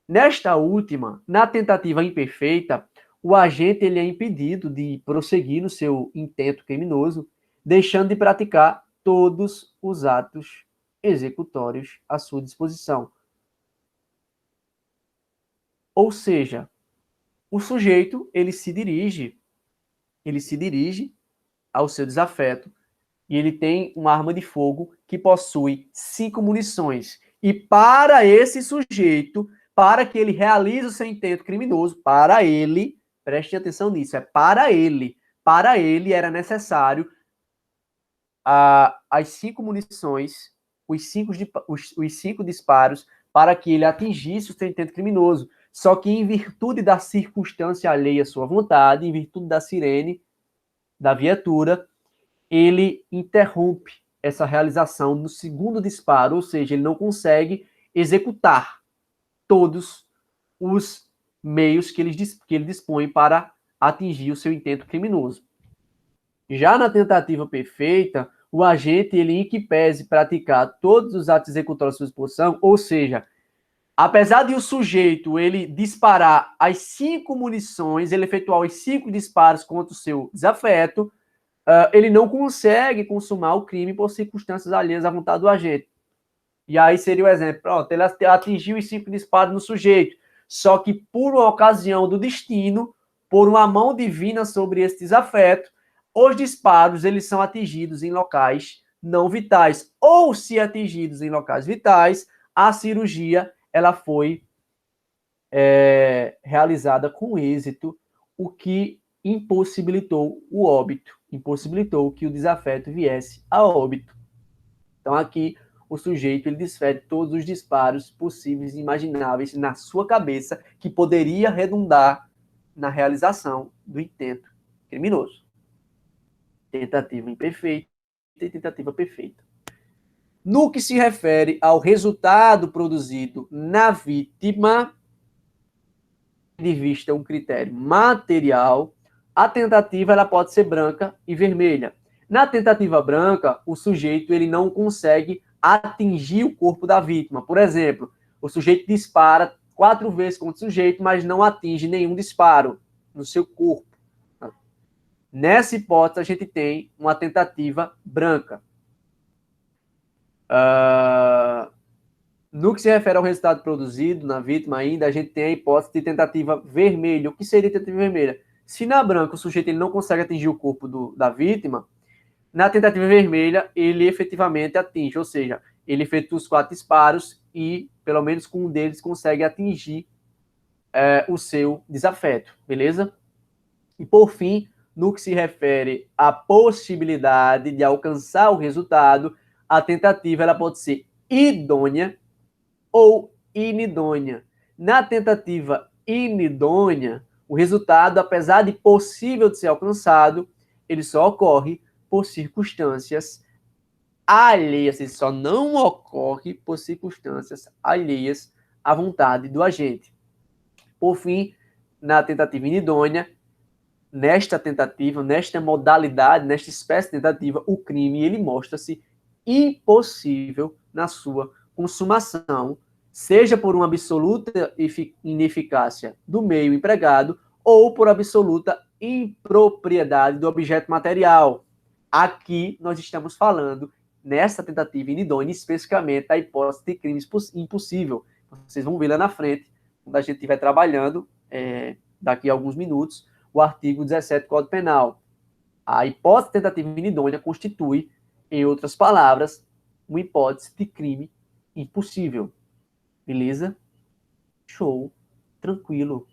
Nesta última, na tentativa imperfeita, o agente ele é impedido de prosseguir no seu intento criminoso, deixando de praticar todos os atos executórios à sua disposição. Ou seja, o sujeito ele se dirige ao seu desafeto e ele tem uma arma de fogo que possui 5 munições. E para esse sujeito, para que ele realize o seu intento criminoso, para ele, preste atenção nisso, para ele era necessário as 5 munições, os 5 disparos, para que ele atingisse o seu intento criminoso. Só que em virtude da circunstância alheia à sua vontade, em virtude da sirene, da viatura, ele interrompe essa realização no segundo disparo, ou seja, ele não consegue executar todos os meios que ele dispõe para atingir o seu intento criminoso. Já na tentativa perfeita, o agente, ele, em que pese praticar todos os atos executórios de sua exposição, ou seja, apesar de o sujeito ele disparar as 5 munições, ele efetuar os 5 disparos contra o seu desafeto, ele não consegue consumar o crime por circunstâncias alheias à vontade do agente. E aí seria o exemplo. Pronto, ele atingiu os 5 disparos no sujeito, só que por uma ocasião do destino, por uma mão divina sobre esse desafeto, os disparos eles são atingidos em locais não vitais. Ou, se atingidos em locais vitais, a cirurgia ela foi realizada com êxito, o que impossibilitou o óbito, impossibilitou que o desafeto viesse a óbito. Então, aqui, o sujeito ele desfere todos os disparos possíveis e imagináveis na sua cabeça que poderia redundar na realização do intento criminoso. Tentativa imperfeita e tentativa perfeita. No que se refere ao resultado produzido na vítima, de vista um critério material, a tentativa ela pode ser branca e vermelha. Na tentativa branca, o sujeito ele não consegue atingir o corpo da vítima. Por exemplo, o sujeito dispara 4 vezes contra o sujeito, mas não atinge nenhum disparo no seu corpo. Nessa hipótese, a gente tem uma tentativa branca. No que se refere ao resultado produzido na vítima ainda, a gente tem a hipótese de tentativa vermelha. O que seria tentativa vermelha? Se na branca o sujeito ele não consegue atingir o corpo da vítima, na tentativa vermelha ele efetivamente atinge, ou seja, ele efetua os 4 disparos e pelo menos com um deles consegue atingir o seu desafeto, beleza? E por fim, no que se refere à possibilidade de alcançar o resultado, a tentativa ela pode ser idônea ou inidônea. Na tentativa inidônea, o resultado, apesar de possível de ser alcançado, ele só ocorre por circunstâncias alheias, ele só não ocorre por circunstâncias alheias à vontade do agente. Por fim, na tentativa inidônea, nesta tentativa, nesta modalidade, nesta espécie de tentativa, o crime ele mostra-se impossível na sua consumação, seja por uma absoluta ineficácia do meio empregado ou por absoluta impropriedade do objeto material. Aqui nós estamos falando, nessa tentativa inidônea, especificamente da hipótese de crime impossível. Vocês vão ver lá na frente, quando a gente estiver trabalhando, daqui a alguns minutos, o artigo 17 do Código Penal. A hipótese de tentativa inidônea constitui, em outras palavras, uma hipótese de crime impossível. Beleza? Show. Tranquilo.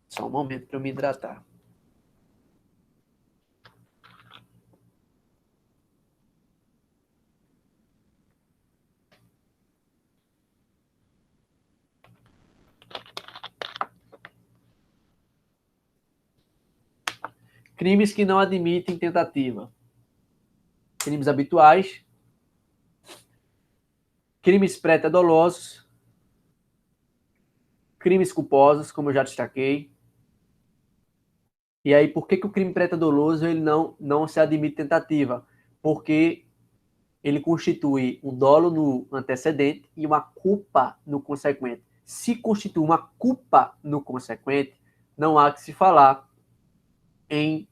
Só um momento para eu me hidratar. Crimes que não admitem tentativa. Crimes habituais. Crimes pré-dolosos. Crimes culposos, como eu já destaquei. E aí, por que o crime pré-doloso ele não se admite tentativa? Porque ele constitui um dolo no antecedente e uma culpa no consequente. Se constitui uma culpa no consequente, não há que se falar em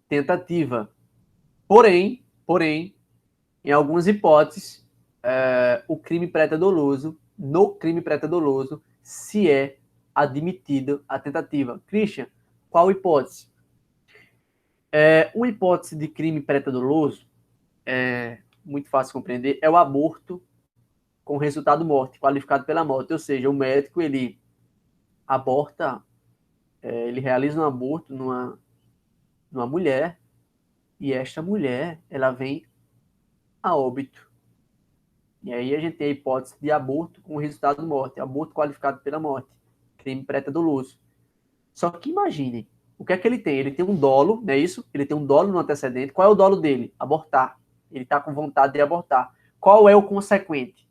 tentativa. Porém, em algumas hipóteses, o crime pré-doloso, no crime pré-doloso, se é admitido a tentativa. Christian, qual hipótese? Uma hipótese de crime pré-doloso, muito fácil de compreender, é o aborto com resultado morte, qualificado pela morte. Ou seja, o médico, ele aborta, ele realiza um aborto numa mulher, e esta mulher, ela vem a óbito. E aí a gente tem a hipótese de aborto com resultado de morte, aborto qualificado pela morte, crime pré-doloso. Só que imaginem, o que é que ele tem? Ele tem um dolo, não é isso? Ele tem um dolo no antecedente. Qual é o dolo dele? Abortar. Ele está com vontade de abortar. Qual é o consequente?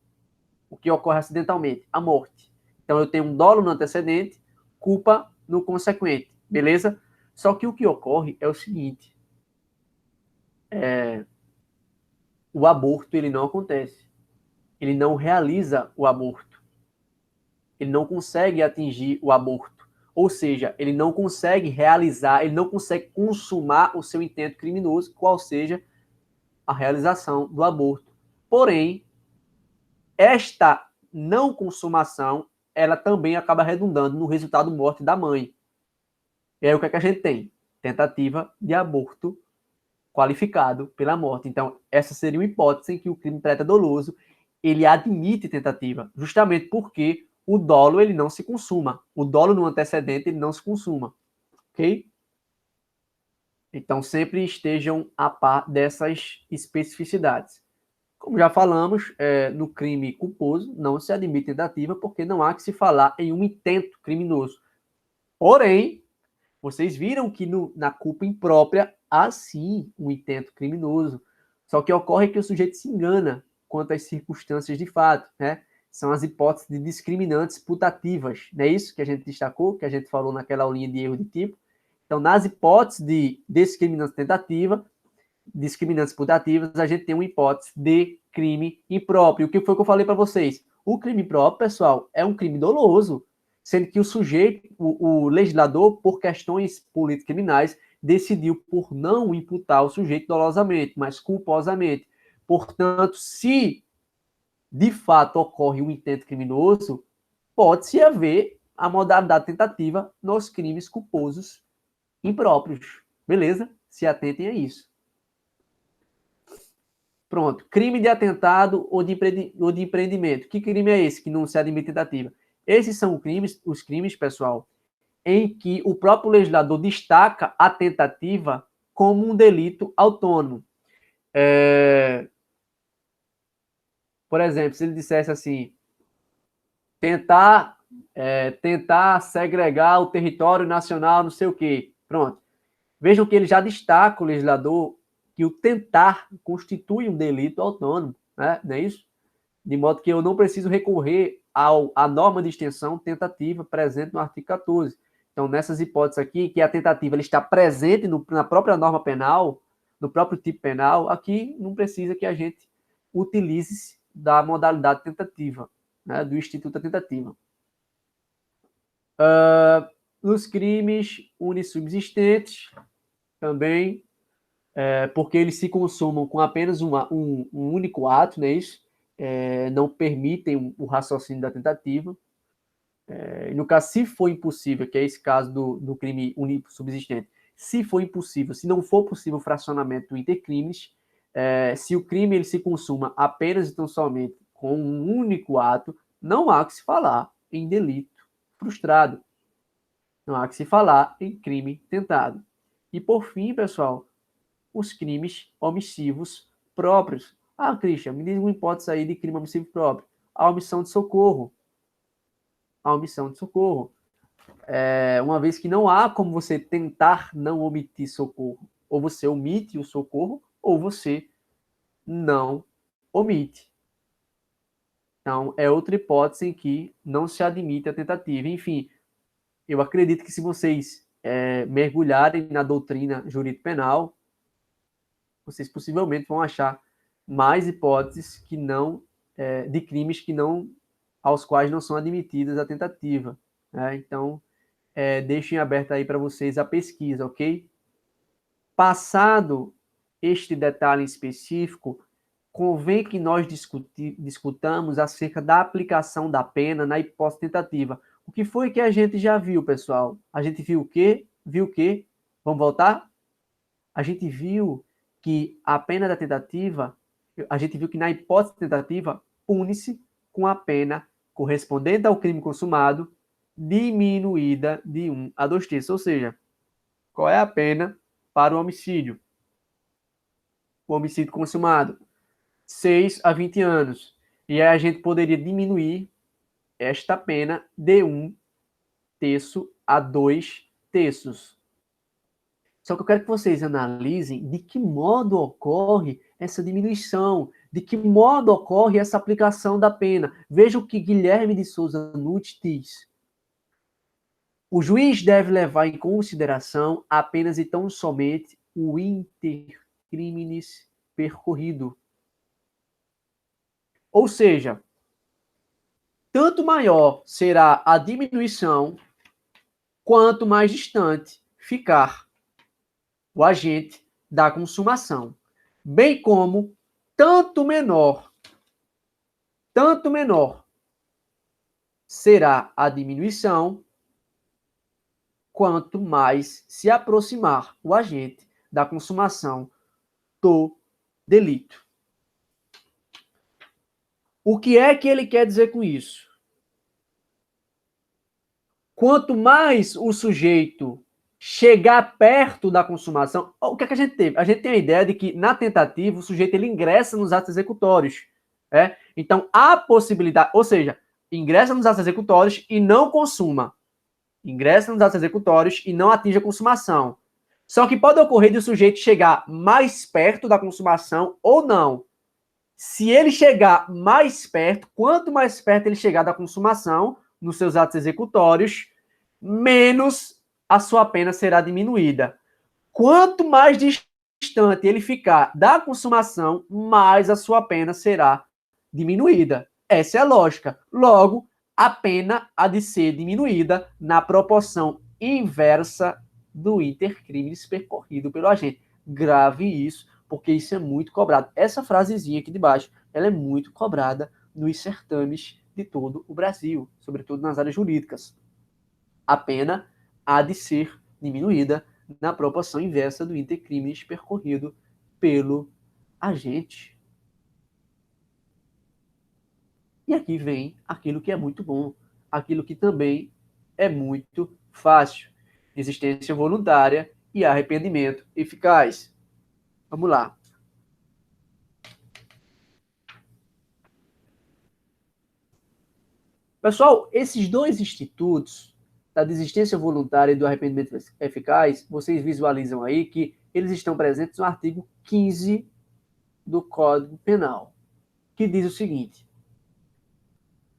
O que ocorre acidentalmente? A morte. Então, eu tenho um dolo no antecedente, culpa no consequente, beleza? Só que o que ocorre é o seguinte, o aborto, ele não acontece. Ele não realiza o aborto. Ele não consegue atingir o aborto. Ou seja, ele não consegue realizar, ele não consegue consumar o seu intento criminoso, qual seja a realização do aborto. Porém, esta não consumação, ela também acaba redundando no resultado morte da mãe. E aí o que é que a gente tem? Tentativa de aborto qualificado pela morte. Então, essa seria uma hipótese em que o crime pré-doloso ele admite tentativa, justamente porque o dolo ele não se consuma. O dolo no antecedente ele não se consuma, ok? Então, sempre estejam a par dessas especificidades. Como já falamos, no crime culposo não se admite tentativa porque não há que se falar em um intento criminoso. Porém, vocês viram que na culpa imprópria há sim um intento criminoso. Só que ocorre que o sujeito se engana quanto às circunstâncias de fato, né? São as hipóteses de discriminantes putativas, não é isso que a gente destacou, que a gente falou naquela aulinha de erro de tipo? Então, nas hipóteses de discriminante tentativa, discriminantes putativas, a gente tem uma hipótese de crime impróprio. O que foi que eu falei para vocês? O crime impróprio, pessoal, é um crime doloso, sendo que o sujeito, o legislador, por questões político-criminais, decidiu por não imputar o sujeito dolosamente, mas culposamente. Portanto, se de fato ocorre um intento criminoso, pode-se haver a modalidade tentativa nos crimes culposos impróprios. Beleza? Se atentem a isso. Pronto. Crime de atentado ou de empreendimento. Que crime é esse que não se admite tentativa? Esses são os crimes, pessoal, em que o próprio legislador destaca a tentativa como um delito autônomo. Por exemplo, se ele dissesse assim, tentar segregar o território nacional, não sei o quê. Pronto. Vejam que ele já destaca, o legislador, que o tentar constitui um delito autônomo, né? Não é isso? De modo que eu não preciso recorrer à norma de extensão tentativa presente no artigo 14. Então, nessas hipóteses aqui, que a tentativa ela está presente na própria norma penal, no próprio tipo penal, aqui não precisa que a gente utilize da modalidade tentativa, né, do instituto da tentativa. Nos crimes unissubsistentes, também, porque eles se consumam com apenas um único ato, né, isso? Não permitem o raciocínio da tentativa. E no caso, se for impossível, que é esse caso do crime unissubsistente, se for impossível, se não for possível o fracionamento entre crimes, se o crime ele se consuma apenas e tão somente com um único ato, não há que se falar em delito frustrado. Não há que se falar em crime tentado. E por fim, pessoal, os crimes omissivos próprios. Ah, Christian, me diz uma hipótese aí de crime omissivo próprio. A omissão de socorro. A omissão de socorro. Uma vez que não há como você tentar não omitir socorro. Ou você omite o socorro, ou você não omite. Então, é outra hipótese em que não se admite a tentativa. Enfim, eu acredito que se vocês mergulharem na doutrina jurídico-penal, vocês possivelmente vão achar mais hipóteses que não de crimes que não aos quais não são admitidas a tentativa. Né? Então, deixem aberto aí para vocês a pesquisa, ok? Passado este detalhe específico, convém que nós discutamos acerca da aplicação da pena na hipótese tentativa. O que foi que a gente já viu, pessoal? A gente viu o quê? Viu o quê? Vamos voltar? A gente viu que a pena da tentativa, a gente viu que na hipótese tentativa, pune-se com a pena correspondente ao crime consumado, diminuída de 1 a 2 terços. Ou seja, qual é a pena para o homicídio? O homicídio consumado, 6 a 20 anos. E aí a gente poderia diminuir esta pena de 1 terço a 2 terços. Só que eu quero que vocês analisem de que modo ocorre essa diminuição, de que modo ocorre essa aplicação da pena. Veja o que Guilherme de Souza Nunes diz. O juiz deve levar em consideração apenas e tão somente o intercrimes percorrido. Ou seja, tanto maior será a diminuição, quanto mais distante ficar o agente da consumação, bem como tanto menor será a diminuição, quanto mais se aproximar o agente da consumação do delito. O que é que ele quer dizer com isso? Quanto mais o sujeito chegar perto da consumação, o que é que a gente teve? A gente tem a ideia de que, na tentativa, o sujeito ele ingressa nos atos executórios. Então, há possibilidade, ou seja, ingressa nos atos executórios e não consuma. Ingressa nos atos executórios e não atinge a consumação. Só que pode ocorrer de o sujeito chegar mais perto da consumação ou não. Se ele chegar mais perto, quanto mais perto ele chegar da consumação, nos seus atos executórios, menos a sua pena será diminuída. Quanto mais distante ele ficar da consumação, mais a sua pena será diminuída. Essa é a lógica. Logo, a pena há de ser diminuída na proporção inversa do intercrimes percorrido pelo agente. Grave isso, porque isso é muito cobrado. Essa frasezinha aqui de baixo, ela é muito cobrada nos certames de todo o Brasil, sobretudo nas áreas jurídicas. A pena há de ser diminuída na proporção inversa do intercrimes percorrido pelo agente. E aqui vem aquilo que é muito bom, aquilo que também é muito fácil. Desistência voluntária e arrependimento eficaz. Vamos lá. Pessoal, esses dois institutos, da desistência voluntária e do arrependimento eficaz, vocês visualizam aí que eles estão presentes no artigo 15 do Código Penal, que diz o seguinte: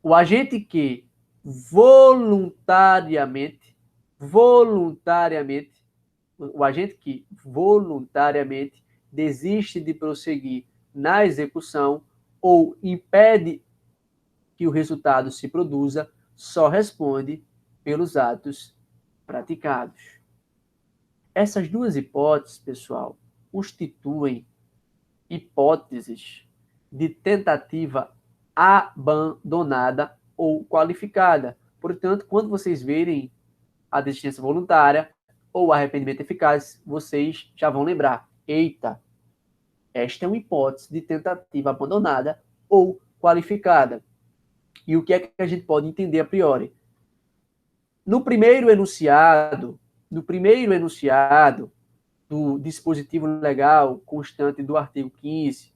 o agente que voluntariamente, o agente que voluntariamente desiste de prosseguir na execução ou impede que o resultado se produza, só responde pelos atos praticados. Essas duas hipóteses, pessoal, constituem hipóteses de tentativa abandonada ou qualificada. Portanto, quando vocês verem a desistência voluntária ou arrependimento eficaz, vocês já vão lembrar: eita, esta é uma hipótese de tentativa abandonada ou qualificada. E o que é que a gente pode entender a priori? No primeiro enunciado do dispositivo legal constante do artigo 15,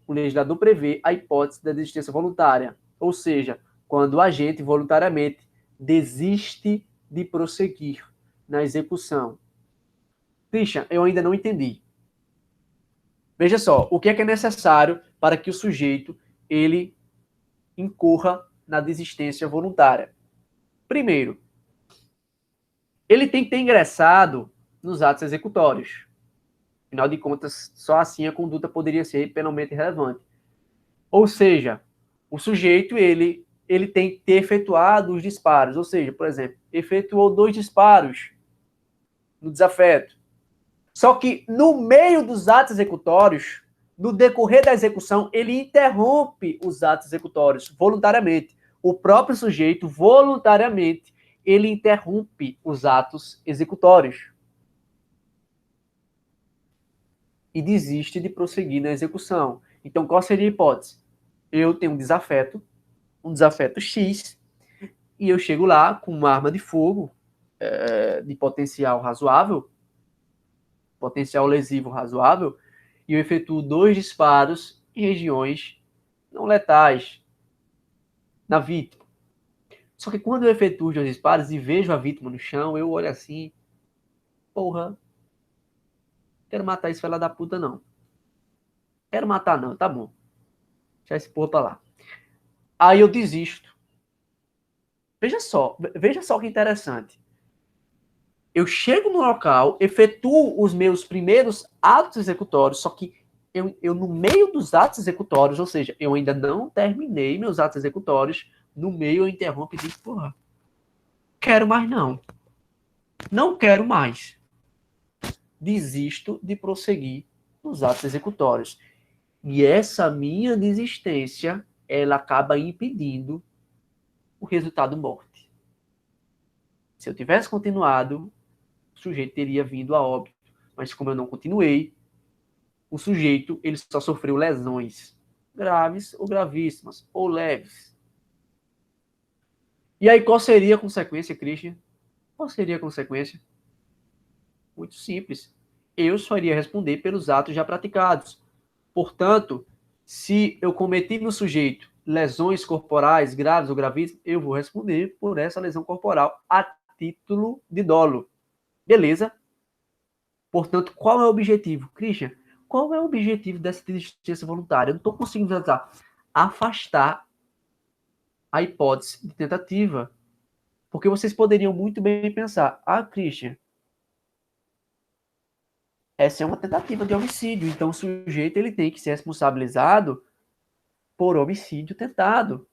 o legislador prevê a hipótese da desistência voluntária, ou seja, quando o agente voluntariamente desiste de prosseguir na execução. Christian, eu ainda não entendi. Veja só, o que é necessário para que o sujeito ele incorra na desistência voluntária? Primeiro, ele tem que ter ingressado nos atos executórios. Afinal de contas, só assim a conduta poderia ser penalmente relevante. Ou seja, o sujeito ele tem que ter efetuado os disparos. Ou seja, por exemplo, efetuou 2 disparos no desafeto. Só que no meio dos atos executórios, no decorrer da execução, ele interrompe os atos executórios voluntariamente. O próprio sujeito, voluntariamente, ele interrompe os atos executórios e desiste de prosseguir na execução. Então, qual seria a hipótese? Eu tenho um desafeto X, e eu chego lá com uma arma de fogo de potencial razoável, potencial lesivo razoável, e eu efetuo 2 disparos em regiões não letais na vítima. Só que quando eu efetuo os 2 disparos e vejo a vítima no chão, eu olho assim, porra, quero matar esse fela da puta, não. Quero matar, não, tá bom. Deixa esse porra pra lá. Aí eu desisto. Veja só que interessante. Eu chego no local, efetuo os meus primeiros atos executórios, só que eu no meio dos atos executórios, ou seja, eu ainda não terminei meus atos executórios, no meio eu interrompo e digo, porra, quero mais não. Não quero mais. Desisto de prosseguir nos atos executórios. E essa minha desistência, ela acaba impedindo o resultado morte. Se eu tivesse continuado, o sujeito teria vindo a óbito. Mas como eu não continuei, o sujeito ele só sofreu lesões graves ou gravíssimas, ou leves. E aí qual seria a consequência, Christian? Qual seria a consequência? Muito simples. Eu só iria responder pelos atos já praticados. Portanto, se eu cometi no sujeito lesões corporais graves ou gravíssimas, eu vou responder por essa lesão corporal a título de dolo. Beleza? Portanto, qual é o objetivo? Christian, qual é o objetivo dessa desistência voluntária? Eu não estou conseguindo afastar a hipótese de tentativa. Porque vocês poderiam muito bem pensar, Christian, essa é uma tentativa de homicídio, então o sujeito ele tem que ser responsabilizado por homicídio tentado.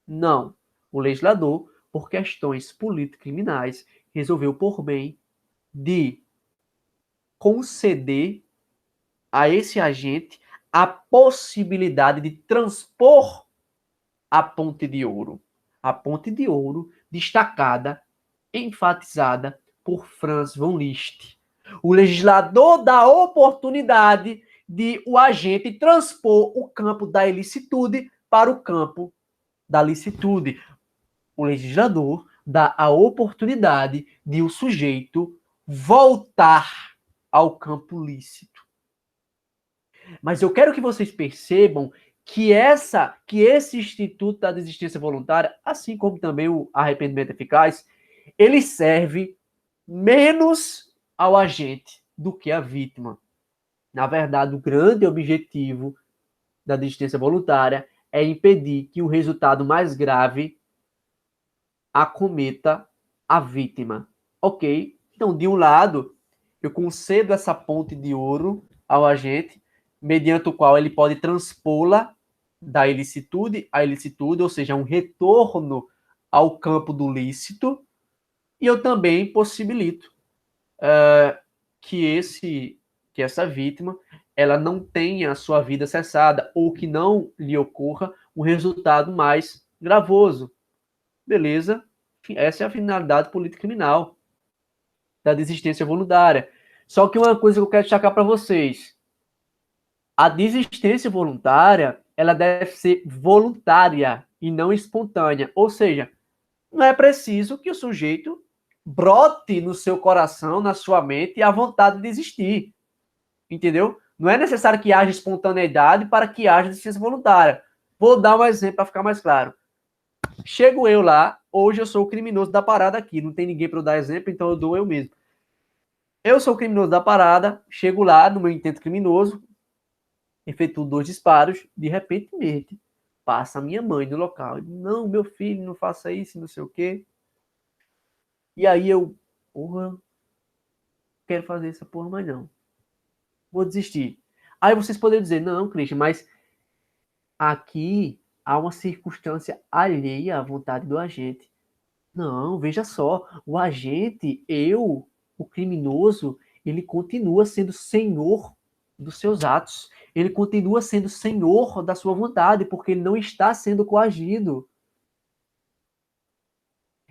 Não. O legislador, por questões político-criminais, resolveu por bem de conceder a esse agente a possibilidade de transpor a Ponte de Ouro. A Ponte de Ouro destacada, enfatizada por Franz von Liszt. O legislador dá a oportunidade de o agente transpor o campo da ilicitude para o campo da licitude. O legislador dá a oportunidade de o sujeito voltar ao campo lícito. Mas eu quero que vocês percebam que esse instituto da desistência voluntária, assim como também o arrependimento eficaz, ele serve menos ao agente do que à vítima. Na verdade, o grande objetivo da desistência voluntária é impedir que o resultado mais grave acometa a vítima. Ok? Então, de um lado, eu concedo essa ponte de ouro ao agente, mediante o qual ele pode transpô-la da ilicitude à ilicitude, ou seja, um retorno ao campo do lícito, e eu também possibilito que essa vítima ela não tenha a sua vida cessada ou que não lhe ocorra um resultado mais gravoso. Beleza? Essa é a finalidade político-criminal da desistência voluntária. Só que uma coisa que eu quero destacar para vocês: a desistência voluntária ela deve ser voluntária e não espontânea. Ou seja, não é preciso que o sujeito brote no seu coração, na sua mente, a vontade de desistir. Entendeu? Não é necessário que haja espontaneidade para que haja desistência voluntária. Vou dar um exemplo para ficar mais claro. Chego eu lá, hoje eu sou o criminoso da parada aqui, não tem ninguém para eu dar exemplo, então eu dou eu mesmo. Eu sou o criminoso da parada, chego lá no meu intento criminoso, efetuo 2 disparos, de repente passa a minha mãe no local. Não, meu filho, não faça isso, não sei o quê. E aí eu, porra, quero fazer essa porra mais não. Vou desistir. Aí vocês poderiam dizer, não, Christian, mas aqui há uma circunstância alheia à vontade do agente. Não, veja só, o agente, o criminoso, ele continua sendo senhor dos seus atos. Ele continua sendo senhor da sua vontade, porque ele não está sendo coagido.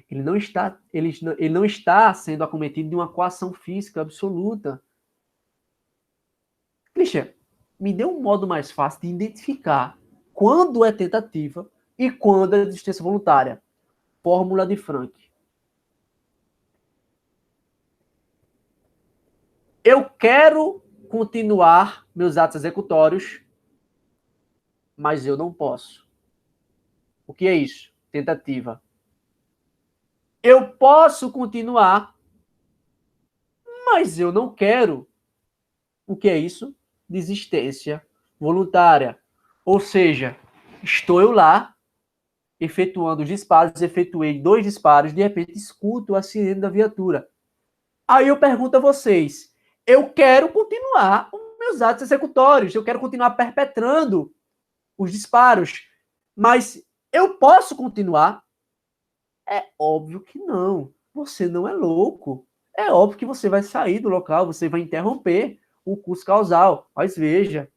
Ele não está sendo acometido de uma coação física absoluta. Christian, me dê um modo mais fácil de identificar quando é tentativa e quando é desistência voluntária. Fórmula de Frank. Eu quero continuar meus atos executórios, mas eu não posso. O que é isso? Tentativa. Eu posso continuar, mas eu não quero. O que é isso? Desistência voluntária. Ou seja, estou eu lá, efetuando os disparos, efetuei 2 disparos, de repente escuto a sirene da viatura. Aí eu pergunto a vocês, eu quero continuar os meus atos executórios, eu quero continuar perpetrando os disparos, mas eu posso continuar? É óbvio que não. Você não é louco. É óbvio que você vai sair do local, você vai interromper o curso causal. Mas veja,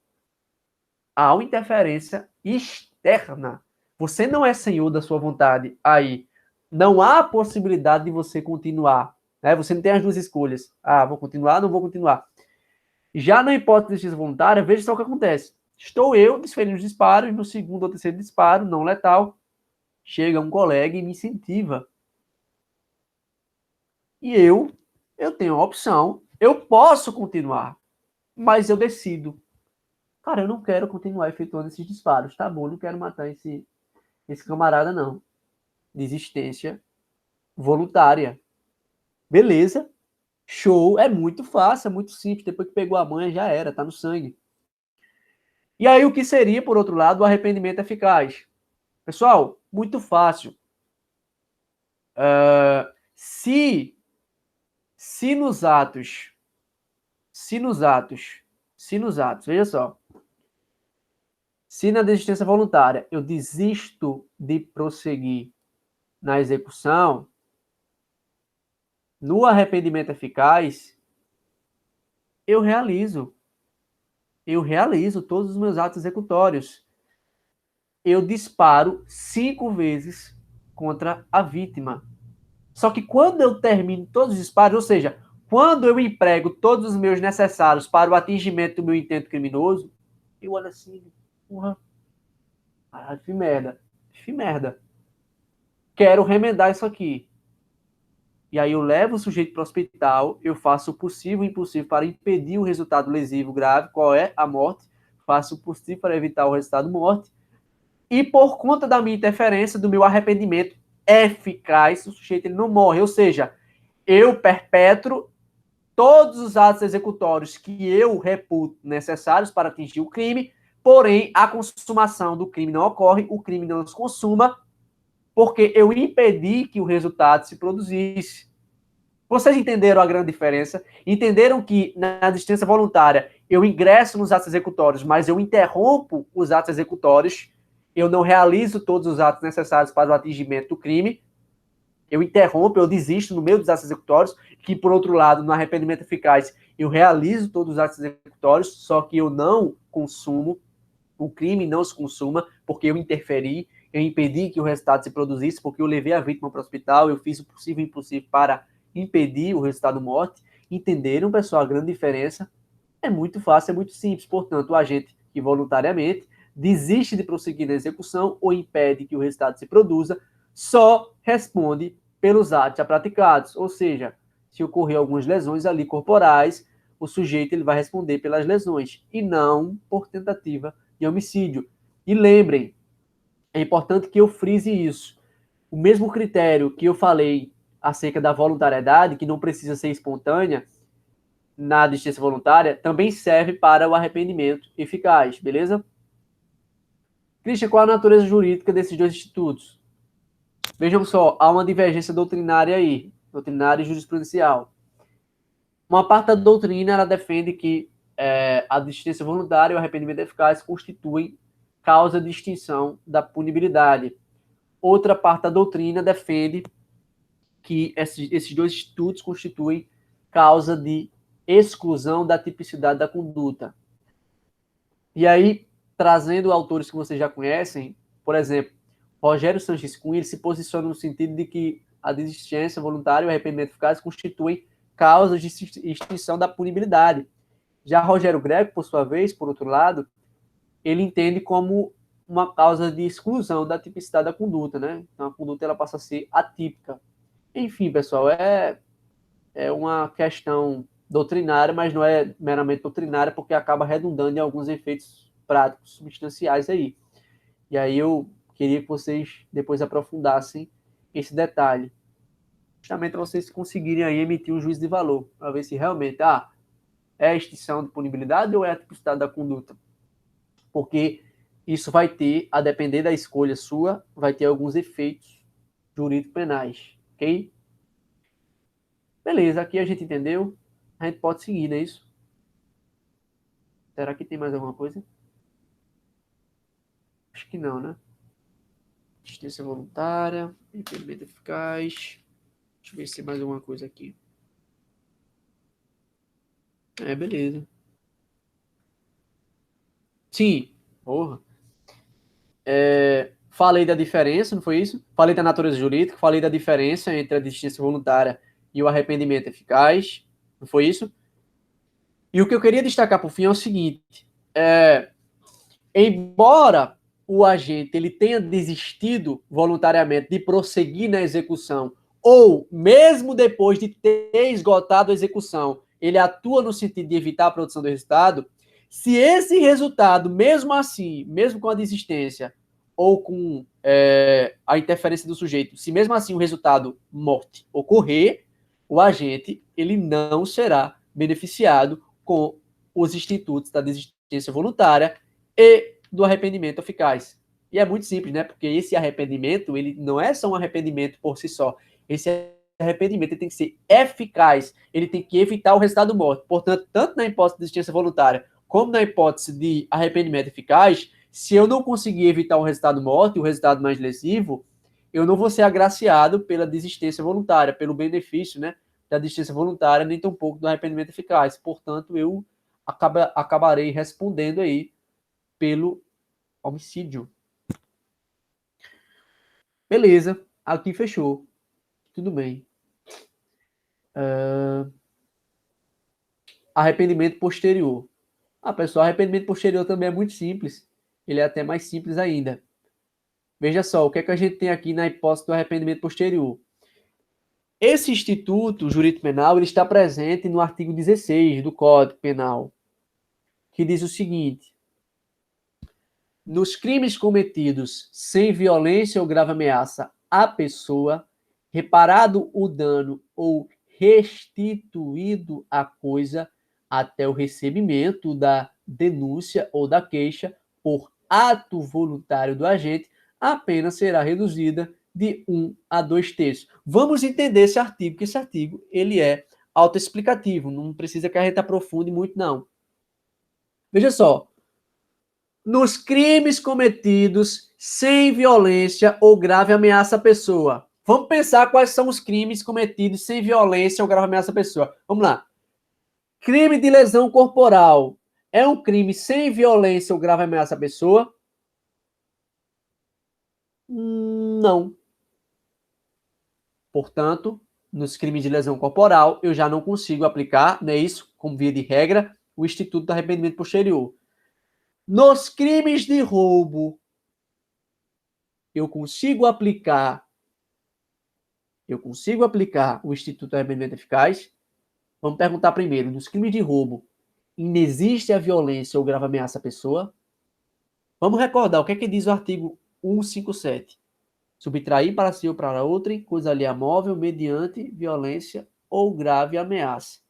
há uma interferência externa. Você não é senhor da sua vontade. Aí não há possibilidade de você continuar. Né? Você não tem as duas escolhas. Ah, vou continuar, não vou continuar. Já na hipótese de justiça voluntária, veja só o que acontece. Estou eu desferindo os disparos, no segundo ou terceiro disparo, não letal, chega um colega e me incentiva. E eu tenho a opção, eu posso continuar, mas eu decido. Cara, eu não quero continuar efetuando esses disparos, tá bom? Eu não quero matar esse camarada, não. Desistência voluntária. Beleza, show, é muito fácil, é muito simples. Depois que pegou a manha, já era, tá no sangue. E aí, o que seria, por outro lado, o arrependimento eficaz? Pessoal, muito fácil. Se nos atos, veja só, se na desistência voluntária eu desisto de prosseguir na execução, no arrependimento eficaz, eu realizo todos os meus atos executórios. Eu disparo 5 vezes contra a vítima. Só que quando eu termino todos os disparos, ou seja, quando eu emprego todos os meus necessários para o atingimento do meu intento criminoso, eu olho assim, porra, fiz merda. Quero remendar isso aqui. E aí eu levo o sujeito para o hospital, eu faço o possível e o impossível para impedir o resultado lesivo grave, qual é a morte, faço o possível para evitar o resultado morte, e por conta da minha interferência, do meu arrependimento eficaz, o sujeito ele não morre, ou seja, eu perpetro todos os atos executórios que eu reputo necessários para atingir o crime, porém a consumação do crime não ocorre, o crime não se consuma, porque eu impedi que o resultado se produzisse. Vocês entenderam a grande diferença? Entenderam que na desistência voluntária eu ingresso nos atos executórios, mas eu interrompo os atos executórios, eu não realizo todos os atos necessários para o atingimento do crime, eu interrompo, eu desisto no meio dos atos executórios, que por outro lado, no arrependimento eficaz, eu realizo todos os atos executórios, só que eu não consumo, o crime não se consuma, porque eu interferi, eu impedi que o resultado se produzisse, porque eu levei a vítima para o hospital, eu fiz o possível e o impossível para impedir o resultado morte. Entenderam, pessoal, a grande diferença? É muito fácil, é muito simples. Portanto, o agente que voluntariamente desiste de prosseguir na execução ou impede que o resultado se produza, só responde pelos atos já praticados. Ou seja, se ocorrer algumas lesões ali corporais, o sujeito ele vai responder pelas lesões e não por tentativa de homicídio. E lembrem, é importante que eu frise isso. O mesmo critério que eu falei acerca da voluntariedade, que não precisa ser espontânea, na desistência voluntária, também serve para o arrependimento eficaz, beleza? Christian, qual a natureza jurídica desses dois institutos? Vejam só, há uma divergência doutrinária aí, doutrinária e jurisprudencial. Uma parte da doutrina, ela defende que a desistência voluntária e o arrependimento eficaz constituem causa de extinção da punibilidade. Outra parte da doutrina defende que esses dois institutos constituem causa de exclusão da tipicidade da conduta. E aí, trazendo autores que vocês já conhecem, por exemplo, Rogério Sanches Cunha, ele se posiciona no sentido de que a desistência voluntária e o arrependimento eficaz constituem causas de extinção da punibilidade. Já Rogério Greco, por sua vez, por outro lado, ele entende como uma causa de exclusão da tipicidade da conduta, né? Então a conduta ela passa a ser atípica. Enfim, pessoal, é uma questão doutrinária, mas não é meramente doutrinária, porque acaba redundando em alguns efeitos práticos, substanciais aí. E aí eu queria que vocês depois aprofundassem esse detalhe. justamente para vocês conseguirem aí emitir um juízo de valor, para ver se realmente é a extinção de punibilidade ou é a tipicidade da conduta. Porque isso vai ter, a depender da escolha sua, vai ter alguns efeitos jurídicos penais, ok? Beleza, aqui a gente entendeu. A gente pode seguir, não é isso? Será que tem mais alguma coisa? Acho que não, né? Assistência voluntária, impedimento eficaz. Deixa eu ver se tem mais alguma coisa aqui. Beleza. Sim, porra. Falei da diferença, não foi isso? Falei da natureza jurídica, falei da diferença entre a desistência voluntária e o arrependimento eficaz, não foi isso? E o que eu queria destacar por fim é o seguinte: embora o agente ele tenha desistido voluntariamente de prosseguir na execução, ou mesmo depois de ter esgotado a execução, ele atua no sentido de evitar a produção do resultado, se esse resultado, mesmo assim, mesmo com a desistência, ou com a interferência do sujeito, se mesmo assim o resultado morte ocorrer, o agente ele não será beneficiado com os institutos da desistência voluntária e do arrependimento eficaz. E é muito simples, né? Porque esse arrependimento, ele não é só um arrependimento por si só. Esse arrependimento ele tem que ser eficaz, ele tem que evitar o resultado morte. Portanto, tanto na hipótese de desistência voluntária como na hipótese de arrependimento eficaz, se eu não conseguir evitar o resultado morte, o resultado mais lesivo, eu não vou ser agraciado pela desistência voluntária, pelo benefício, né, da desistência voluntária, nem tampouco do arrependimento eficaz. Portanto, eu acabarei respondendo aí pelo homicídio. Beleza, aqui fechou. Tudo bem. Arrependimento posterior. Pessoal, arrependimento posterior também é muito simples. Ele é até mais simples ainda. Veja só, o que é que a gente tem aqui na hipótese do arrependimento posterior? Esse instituto jurídico penal ele está presente no artigo 16 do Código Penal, que diz o seguinte: nos crimes cometidos sem violência ou grave ameaça à pessoa, reparado o dano ou restituído a coisa até o recebimento da denúncia ou da queixa por ato voluntário do agente, a pena será reduzida de 1 a 2 terços. Vamos entender esse artigo, que esse artigo ele é autoexplicativo, não precisa que a gente aprofunde muito, não. Veja só, nos crimes cometidos sem violência ou grave ameaça à pessoa. Vamos pensar quais são os crimes cometidos sem violência ou grave ameaça à pessoa. Vamos lá. Crime de lesão corporal é um crime sem violência ou grave ameaça à pessoa? Não. Portanto, nos crimes de lesão corporal, eu já não consigo aplicar, não é isso, como via de regra, o Instituto do Arrependimento Posterior. Nos crimes de roubo, eu consigo aplicar o Instituto do Arrependimento Eficaz? Vamos perguntar primeiro, nos crimes de roubo, inexiste a violência ou grave ameaça à pessoa? Vamos recordar o que é que diz o artigo 157. Subtrair para si ou para outrem, coisa alheia móvel, mediante violência ou grave ameaça.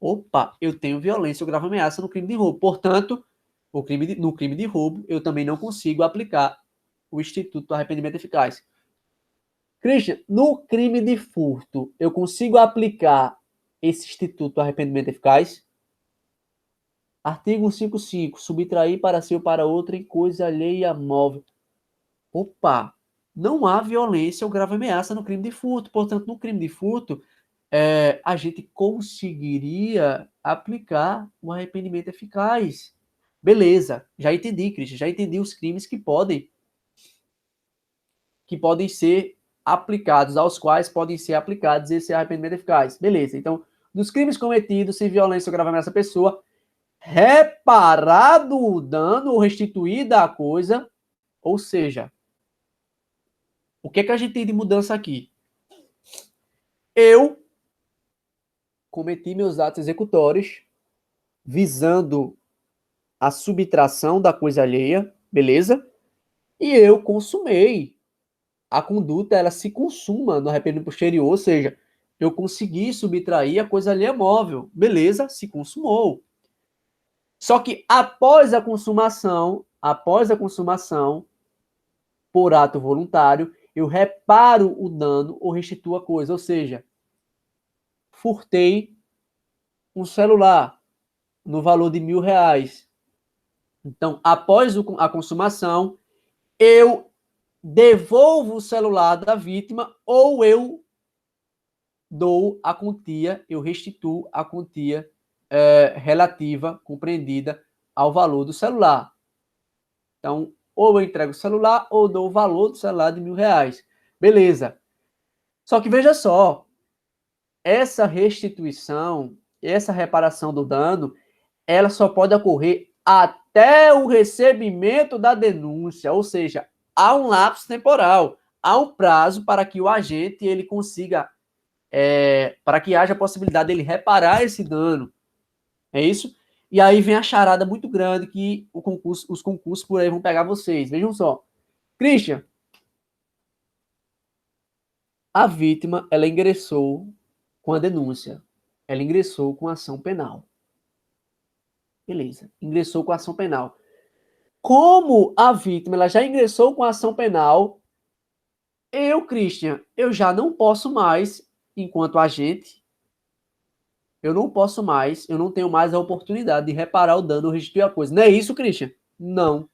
Opa, eu tenho violência ou grave ameaça no crime de roubo. Portanto, no crime de roubo, eu também não consigo aplicar o Instituto do Arrependimento Eficaz. Christian, no crime de furto, eu consigo aplicar esse Instituto do Arrependimento Eficaz? Artigo 155. Subtrair para si ou para outrem, coisa alheia móvel. Opa, não há violência ou grave ameaça no crime de furto. Portanto, no crime de furto, a gente conseguiria aplicar o arrependimento eficaz. Beleza, já entendi, Christian, já entendi os crimes que podem ser aplicados, aos quais podem ser aplicados esse arrependimento eficaz. Beleza, então, dos crimes cometidos sem violência ou grave ameaça à pessoa, reparado o dano ou restituída a coisa, ou seja, o que é que a gente tem de mudança aqui? Eu cometi meus atos executórios visando a subtração da coisa alheia, beleza? E eu consumei. A conduta, ela se consuma no arrependimento posterior, ou seja, eu consegui subtrair a coisa ali é móvel. Beleza, se consumou. Só que após a consumação, por ato voluntário, eu reparo o dano ou restituo a coisa. Ou seja, furtei um celular no valor de R$ 1.000. Então, após a consumação, eu devolvo o celular da vítima ou eu dou a quantia, eu restituo a quantia relativa, compreendida ao valor do celular. Então, ou eu entrego o celular ou dou o valor do celular de R$ 1.000. Beleza. Só que veja só, essa restituição, essa reparação do dano, ela só pode ocorrer até o recebimento da denúncia, ou seja, há um lapso temporal, há um prazo para que o agente ele consiga, para que haja a possibilidade dele reparar esse dano. É isso? E aí vem a charada muito grande que os concursos por aí vão pegar vocês. Vejam só. Christian, a vítima, ela ingressou com a denúncia. Ela ingressou com a ação penal. Beleza. Ingressou com a ação penal. Como a vítima ela já ingressou com a ação penal, Christian, eu já não posso mais, enquanto agente, eu não tenho mais a oportunidade de reparar o dano ou restituir a coisa. Não é isso, Christian? Não.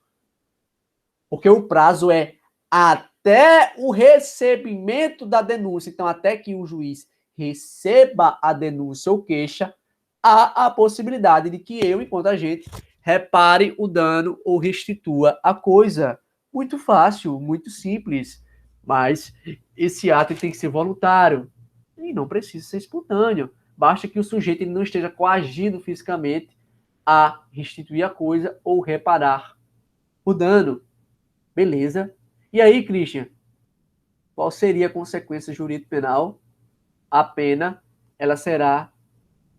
Porque o prazo é até o recebimento da denúncia. Então, até que o juiz receba a denúncia ou queixa, há a possibilidade de que eu, enquanto agente, repare o dano ou restitua a coisa. Muito fácil, muito simples. Mas esse ato tem que ser voluntário e não precisa ser espontâneo. Basta que o sujeito ele não esteja coagido fisicamente a restituir a coisa ou reparar o dano. Beleza. E aí, Christian, qual seria a consequência jurídico-penal? A pena ela será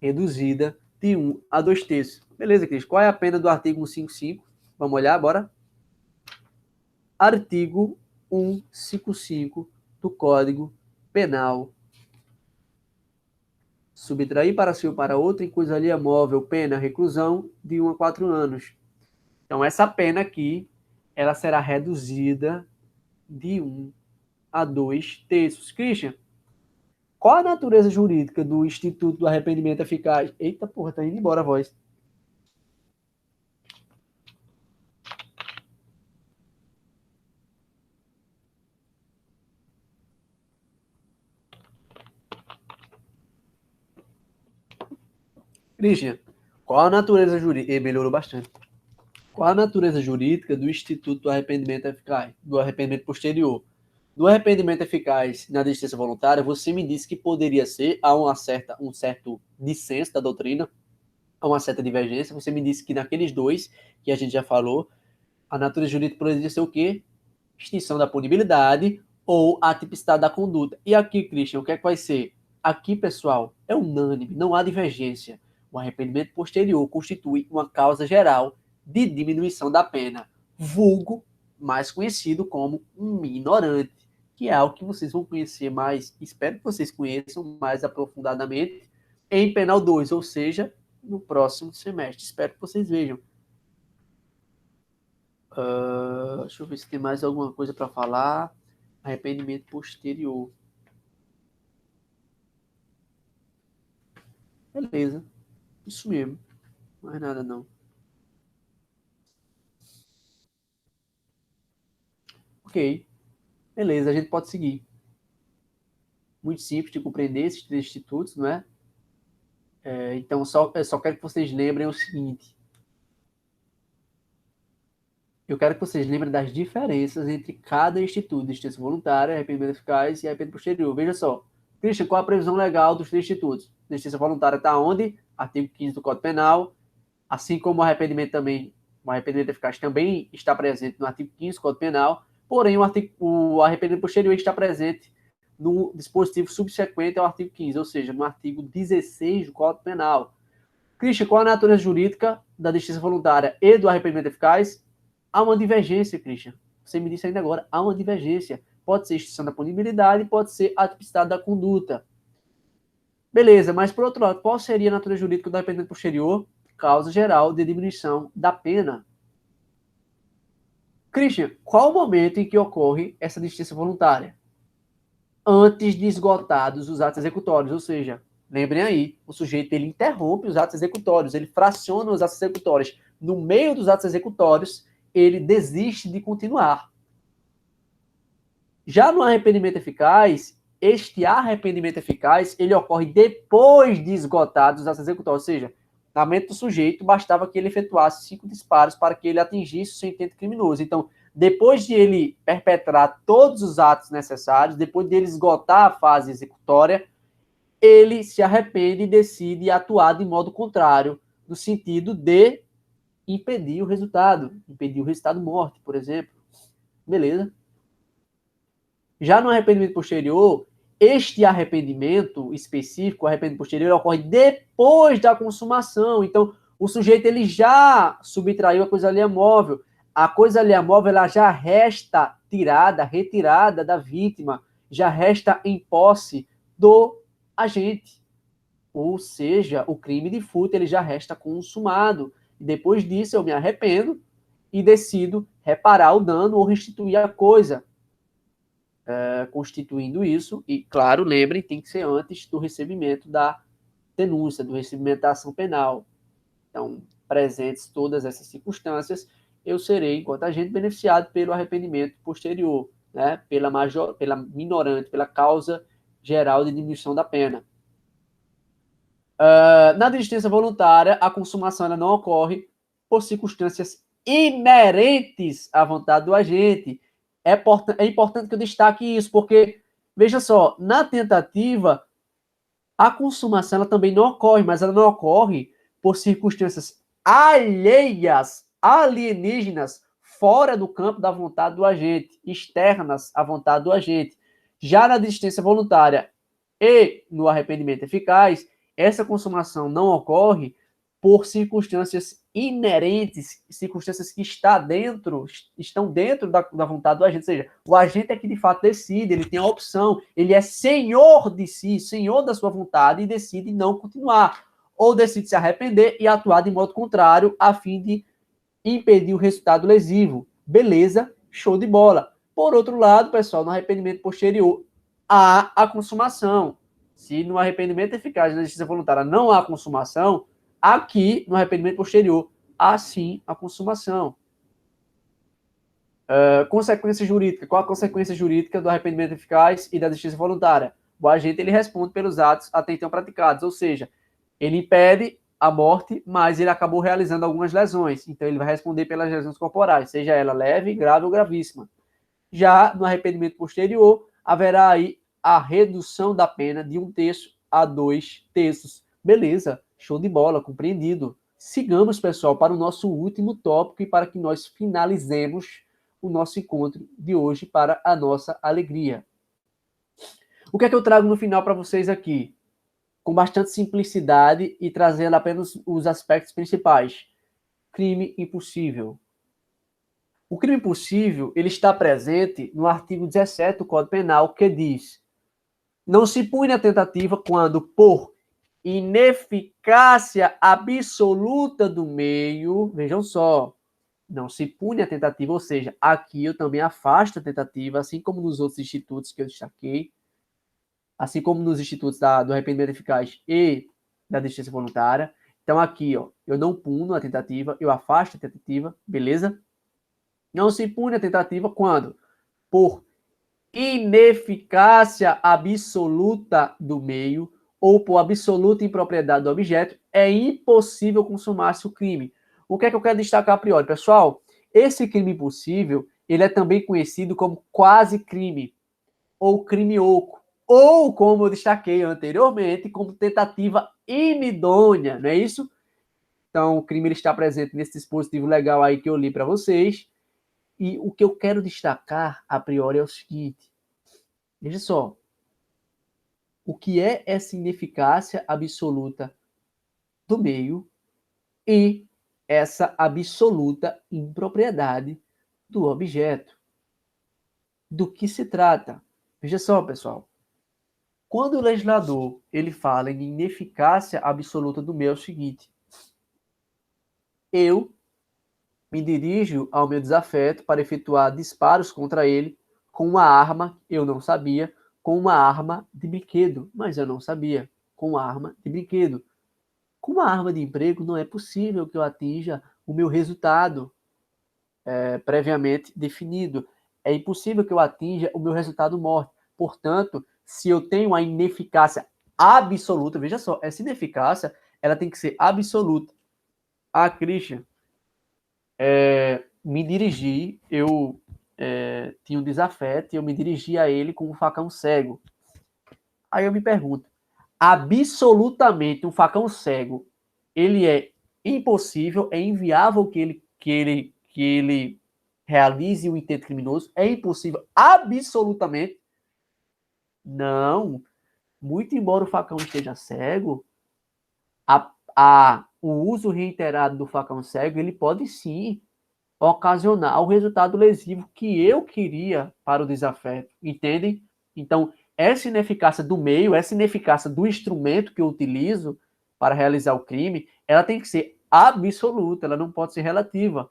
reduzida de 1 a 2/3. Beleza, Christian. Qual é a pena do artigo 155? Vamos olhar, bora? Artigo 155 do Código Penal. Subtrair para si ou para outro em coisa alheia móvel, pena, reclusão de 1 a 4 anos. Então, essa pena aqui, ela será reduzida de 1 a 2/3. Christian, qual a natureza jurídica do Instituto do Arrependimento Eficaz? Eita porra, tá indo embora a voz. Christian, qual a natureza jurídica? Melhorou bastante. Qual a natureza jurídica do Instituto do Arrependimento Eficaz? Do arrependimento posterior? Do arrependimento eficaz na desistência voluntária, você me disse que poderia ser, há um certo dissenso da doutrina, há uma certa divergência. Você me disse que naqueles dois que a gente já falou, a natureza jurídica poderia ser o quê? Extinção da punibilidade ou a tipicidade da conduta. E aqui, Christian, o que é que vai ser? Aqui, pessoal, é unânime, não há divergência. O arrependimento posterior constitui uma causa geral de diminuição da pena, vulgo, mais conhecido como um minorante, que é algo que vocês vão conhecer mais, espero que vocês conheçam mais aprofundadamente em Penal 2, ou seja, no próximo semestre. Espero que vocês vejam. Deixa eu ver se tem mais alguma coisa para falar. Arrependimento posterior. Beleza. Isso mesmo. Mais nada não. Ok. Beleza, a gente pode seguir. Muito simples de compreender esses três institutos, não é? Então, eu só quero que vocês lembrem o seguinte. Eu quero que vocês lembrem das diferenças entre cada instituto. Desistência voluntária, arrependimento eficaz e arrependimento posterior. Veja só. Christian, qual a previsão legal dos três institutos? Desistência voluntária está onde? Artigo 15 do Código Penal. Assim como o arrependimento também, o arrependimento eficaz também está presente no artigo 15 do Código Penal, porém o arrependimento posterior está presente no dispositivo subsequente ao artigo 15, ou seja, no artigo 16 do Código Penal. Christian, qual a natureza jurídica da desistência voluntária e do arrependimento eficaz? Há uma divergência, Christian. Você me disse ainda agora, há uma divergência. Pode ser extinção da punibilidade, pode ser a tipicidade da conduta. Beleza, mas por outro lado, qual seria a natureza jurídica do arrependimento posterior? Causa geral de diminuição da pena. Christian, qual o momento em que ocorre essa desistência voluntária? Antes de esgotados os atos executórios, ou seja, lembrem aí, o sujeito ele interrompe os atos executórios, ele fraciona os atos executórios. No meio dos atos executórios, ele desiste de continuar. Já no arrependimento eficaz, este arrependimento eficaz, ele ocorre depois de esgotados os atos executórios, ou seja, na mente do sujeito, bastava que ele efetuasse 5 disparos para que ele atingisse o seu intento criminoso. Então, depois de ele perpetrar todos os atos necessários, depois de ele esgotar a fase executória, ele se arrepende e decide atuar de modo contrário, no sentido de impedir o resultado morte, por exemplo. Beleza? Já no arrependimento posterior, este arrependimento específico, o arrependimento posterior, ocorre depois da consumação. Então, o sujeito ele já subtraiu a coisa alheia móvel. A coisa alheia móvel ela já resta retirada da vítima, já resta em posse do agente. Ou seja, o crime de furto ele já resta consumado. E depois disso, eu me arrependo e decido reparar o dano ou restituir a coisa. Constituindo isso, e claro, lembrem, tem que ser antes do recebimento da denúncia, do recebimento da ação penal. Então, presentes todas essas circunstâncias, eu serei, enquanto agente, beneficiado pelo arrependimento posterior, né, pela minorante, pela causa geral de diminuição da pena. Na desistência voluntária, a consumação ela não ocorre por circunstâncias inerentes à vontade do agente. É importante que eu destaque isso, porque, veja só, na tentativa, a consumação ela também não ocorre, mas ela não ocorre por circunstâncias alheias, alienígenas, fora do campo da vontade do agente, externas à vontade do agente. Já na desistência voluntária e no arrependimento eficaz, essa consumação não ocorre por circunstâncias inerentes, circunstâncias que estão dentro da vontade do agente, ou seja, o agente é que de fato decide, ele tem a opção, ele é senhor de si, senhor da sua vontade e decide não continuar, ou decide se arrepender e atuar de modo contrário a fim de impedir o resultado lesivo. Beleza, show de bola. Por outro lado, pessoal, no arrependimento posterior, há a consumação. Se no arrependimento eficaz na justiça voluntária não há consumação, aqui no arrependimento posterior há sim a consumação. Consequência jurídica. Qual a consequência jurídica do arrependimento eficaz e da justiça voluntária? O agente ele responde pelos atos até então praticados, ou seja, ele impede a morte, mas ele acabou realizando algumas lesões, então ele vai responder pelas lesões corporais, seja ela leve, grave ou gravíssima. Já no arrependimento posterior, haverá aí a redução da pena de 1/3 a 2/3. Beleza, show de bola, compreendido. Sigamos, pessoal, para o nosso último tópico e para que nós finalizemos o nosso encontro de hoje para a nossa alegria. O que é que eu trago no final para vocês aqui? Com bastante simplicidade e trazendo apenas os aspectos principais. Crime impossível. O crime impossível, ele está presente no artigo 17 do Código Penal, que diz: não se pune a tentativa quando, por ineficácia absoluta do meio, vejam só, não se pune a tentativa, ou seja, aqui eu também afasto a tentativa, assim como nos outros institutos que eu destaquei, assim como nos institutos do arrependimento eficaz e da desistência voluntária. Então aqui, ó, eu não puno a tentativa, eu afasto a tentativa, beleza? Não se pune a tentativa quando, por ineficácia absoluta do meio ou por absoluta impropriedade do objeto, é impossível consumar-se o crime. O que é que eu quero destacar a priori, pessoal? Esse crime impossível, ele é também conhecido como quase-crime ou crime oco, ou como eu destaquei anteriormente, como tentativa inidônea, não é isso? Então, o crime ele está presente nesse dispositivo legal aí que eu li para vocês. E o que eu quero destacar a priori é o seguinte: veja só, o que é essa ineficácia absoluta do meio e essa absoluta impropriedade do objeto? Do que se trata? Veja só, pessoal. Quando o legislador ele fala em ineficácia absoluta do meio, é o seguinte: eu me dirijo ao meu desafeto para efetuar disparos contra ele com uma arma, eu não sabia, com uma arma de brinquedo, mas eu não sabia, com uma arma de brinquedo. Com uma arma de emprego não é possível que eu atinja o meu resultado previamente definido. É impossível que eu atinja o meu resultado morte. Portanto, se eu tenho a ineficácia absoluta, veja só, essa ineficácia ela tem que ser absoluta. Ah, Christian, me dirigi, eu tinha um desafeto e eu me dirigi a ele com um facão cego. Aí eu me pergunto, absolutamente um facão cego, ele é impossível, é inviável que ele realize o intento criminoso? É impossível, absolutamente? Não. Muito embora o facão esteja cego, o uso reiterado do facão cego, ele pode sim ocasionar o resultado lesivo que eu queria para o desafeto, entendem? Então, essa ineficácia do meio, essa ineficácia do instrumento que eu utilizo para realizar o crime, ela tem que ser absoluta, ela não pode ser relativa.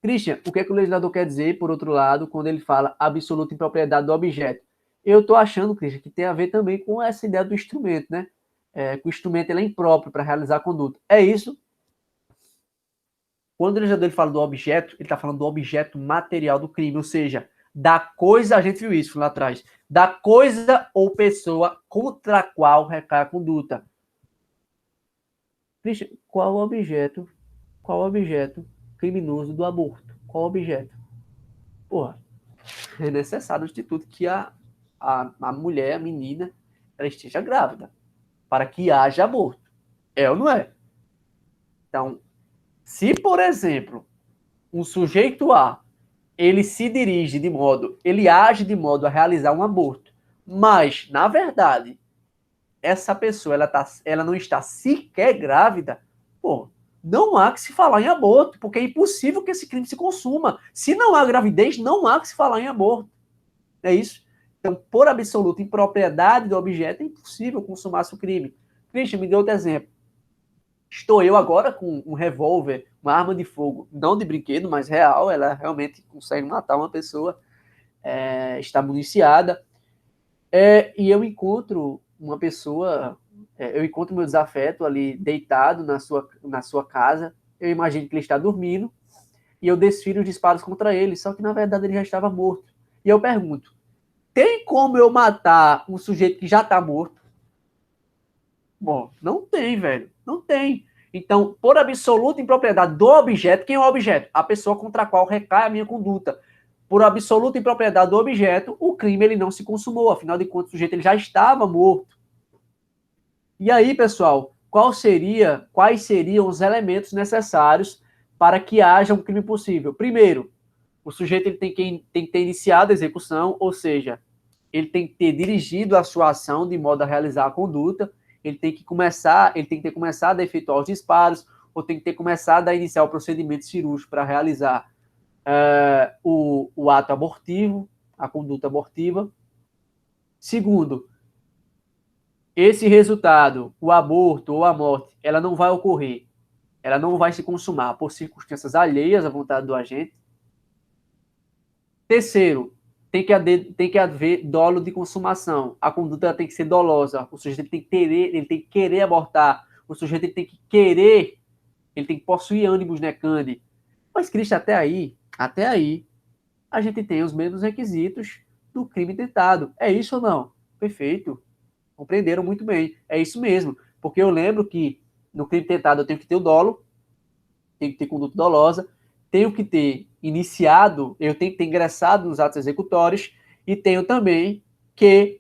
Christian, o que é que o legislador quer dizer, por outro lado, quando ele fala absoluta impropriedade do objeto? Eu estou achando, Christian, que tem a ver também com essa ideia do instrumento, né? Que o instrumento ele é impróprio para realizar a conduta. É isso? Quando o legislador fala do objeto, ele está falando do objeto material do crime, ou seja, da coisa, a gente viu isso lá atrás, da coisa ou pessoa contra a qual recai a conduta. Christian, qual o objeto? Qual o objeto criminoso do aborto? Qual o objeto? Porra, é necessário o instituto que a mulher, a menina, ela esteja grávida, para que haja aborto. É ou não é? Então, se, por exemplo, um sujeito A ele se dirige de modo, ele age de modo a realizar um aborto, mas, na verdade, essa pessoa ela não está sequer grávida, pô, não há que se falar em aborto, porque é impossível que esse crime se consuma. Se não há gravidez, não há que se falar em aborto. É isso? Então, por absoluta impropriedade do objeto, é impossível consumar-se o crime. Christian, me deu outro exemplo. Estou eu agora com um revólver, uma arma de fogo, não de brinquedo, mas real, ela realmente consegue matar uma pessoa, está municiada, e eu encontro uma pessoa, eu encontro meu desafeto ali deitado na sua casa, eu imagino que ele está dormindo, e eu desfiro os disparos contra ele, só que na verdade ele já estava morto. E eu pergunto, tem como eu matar um sujeito que já está morto? Bom, não tem, velho. Não tem. Então, por absoluta impropriedade do objeto, quem é o objeto? A pessoa contra a qual recai a minha conduta. Por absoluta impropriedade do objeto, o crime ele não se consumou. Afinal de contas, o sujeito ele já estava morto. E aí, pessoal, quais seriam os elementos necessários para que haja um crime possível? Primeiro, o sujeito ele tem que ter iniciado a execução, ou seja, ele tem que ter dirigido a sua ação de modo a realizar a conduta, ele tem que ter começado a efetuar os disparos, ou tem que ter começado a iniciar o procedimento cirúrgico para realizar o ato abortivo, a conduta abortiva. Segundo, esse resultado, o aborto ou a morte, ela não vai ocorrer, ela não vai se consumar por circunstâncias alheias à vontade do agente. Terceiro, tem que haver dolo de consumação. A conduta tem que ser dolosa. O sujeito ele tem que querer abortar. O sujeito ele tem que querer, ele tem que possuir ânimos necande. Mas, Cristo, até aí, a gente tem os mesmos requisitos do crime tentado. É isso ou não? Perfeito. Compreenderam muito bem. É isso mesmo. Porque eu lembro que no crime tentado eu tenho que ter o dolo, tenho que ter conduta dolosa, tenho que ter iniciado, eu tenho que ter ingressado nos atos executórios e tenho também que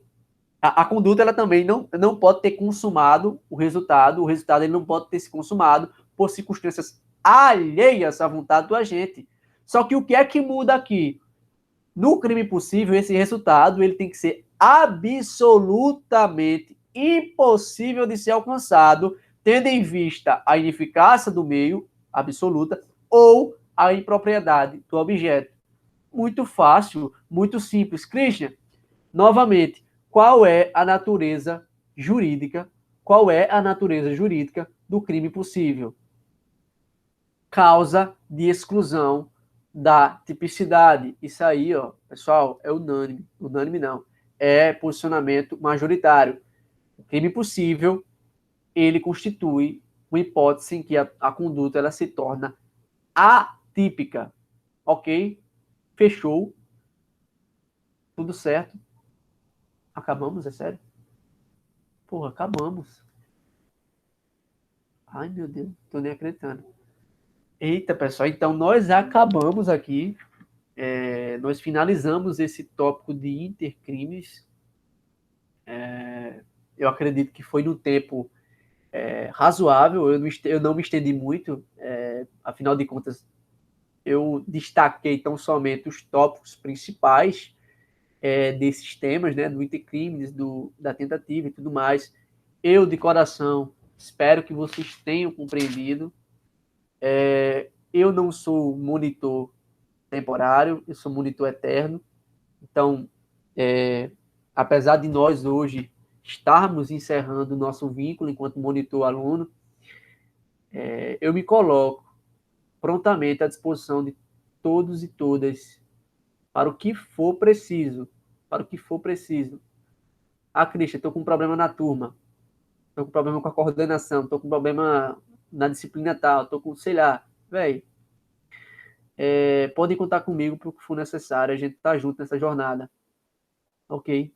a conduta ela também não pode ter consumado o resultado ele não pode ter se consumado por circunstâncias alheias à vontade do agente. Só que o que é que muda aqui? No crime possível, esse resultado ele tem que ser absolutamente impossível de ser alcançado, tendo em vista a ineficácia do meio absoluta ou a impropriedade do objeto. Muito fácil, muito simples. Christian, novamente, qual é a natureza jurídica? Qual é a natureza jurídica do crime possível? Causa de exclusão da tipicidade. Isso aí, ó, pessoal, é unânime. Unânime não. É posicionamento majoritário. O crime possível, ele constitui uma hipótese em que a conduta ela se torna atípica. Ok? Fechou. Tudo certo. Acabamos, é sério? Porra, acabamos. Ai, meu Deus, tô nem acreditando. Eita, pessoal, então nós acabamos aqui. Nós finalizamos esse tópico de intercrimes. Eu acredito que foi no tempo razoável, eu não me estendi muito, afinal de contas, eu destaquei tão somente os tópicos principais desses temas, né, do intercrimes, da tentativa e tudo mais. Eu, de coração, espero que vocês tenham compreendido. Eu não sou monitor temporário, eu sou monitor eterno. Então, apesar de nós hoje estarmos encerrando o nosso vínculo enquanto monitor aluno, eu me coloco prontamente à disposição de todos e todas para o que for preciso. Para o que for preciso. Ah, Cristian, estou com um problema na turma, estou com um problema com a coordenação, estou com um problema na disciplina tal, estou com, sei lá, velho, podem contar comigo para o que for necessário, a gente está junto nessa jornada, ok?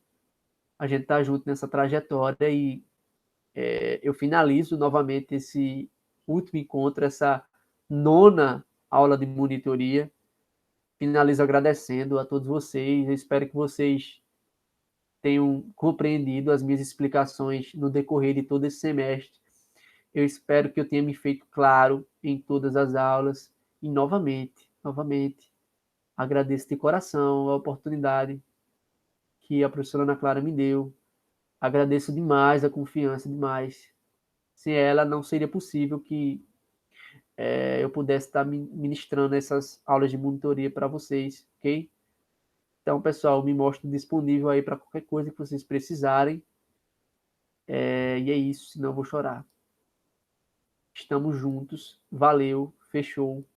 A gente está junto nessa trajetória e eu finalizo novamente esse último encontro, essa nona aula de monitoria. Finalizo agradecendo a todos vocês. Eu espero que vocês tenham compreendido as minhas explicações no decorrer de todo esse semestre. Eu espero que eu tenha me feito claro em todas as aulas. E novamente, agradeço de coração a oportunidade que a professora Ana Clara me deu. Agradeço demais a confiança, demais. Sem ela, não seria possível que eu pudesse estar ministrando essas aulas de monitoria para vocês, ok? Então, pessoal, me mostro disponível aí para qualquer coisa que vocês precisarem. E é isso, senão eu vou chorar. Estamos juntos. Valeu, fechou.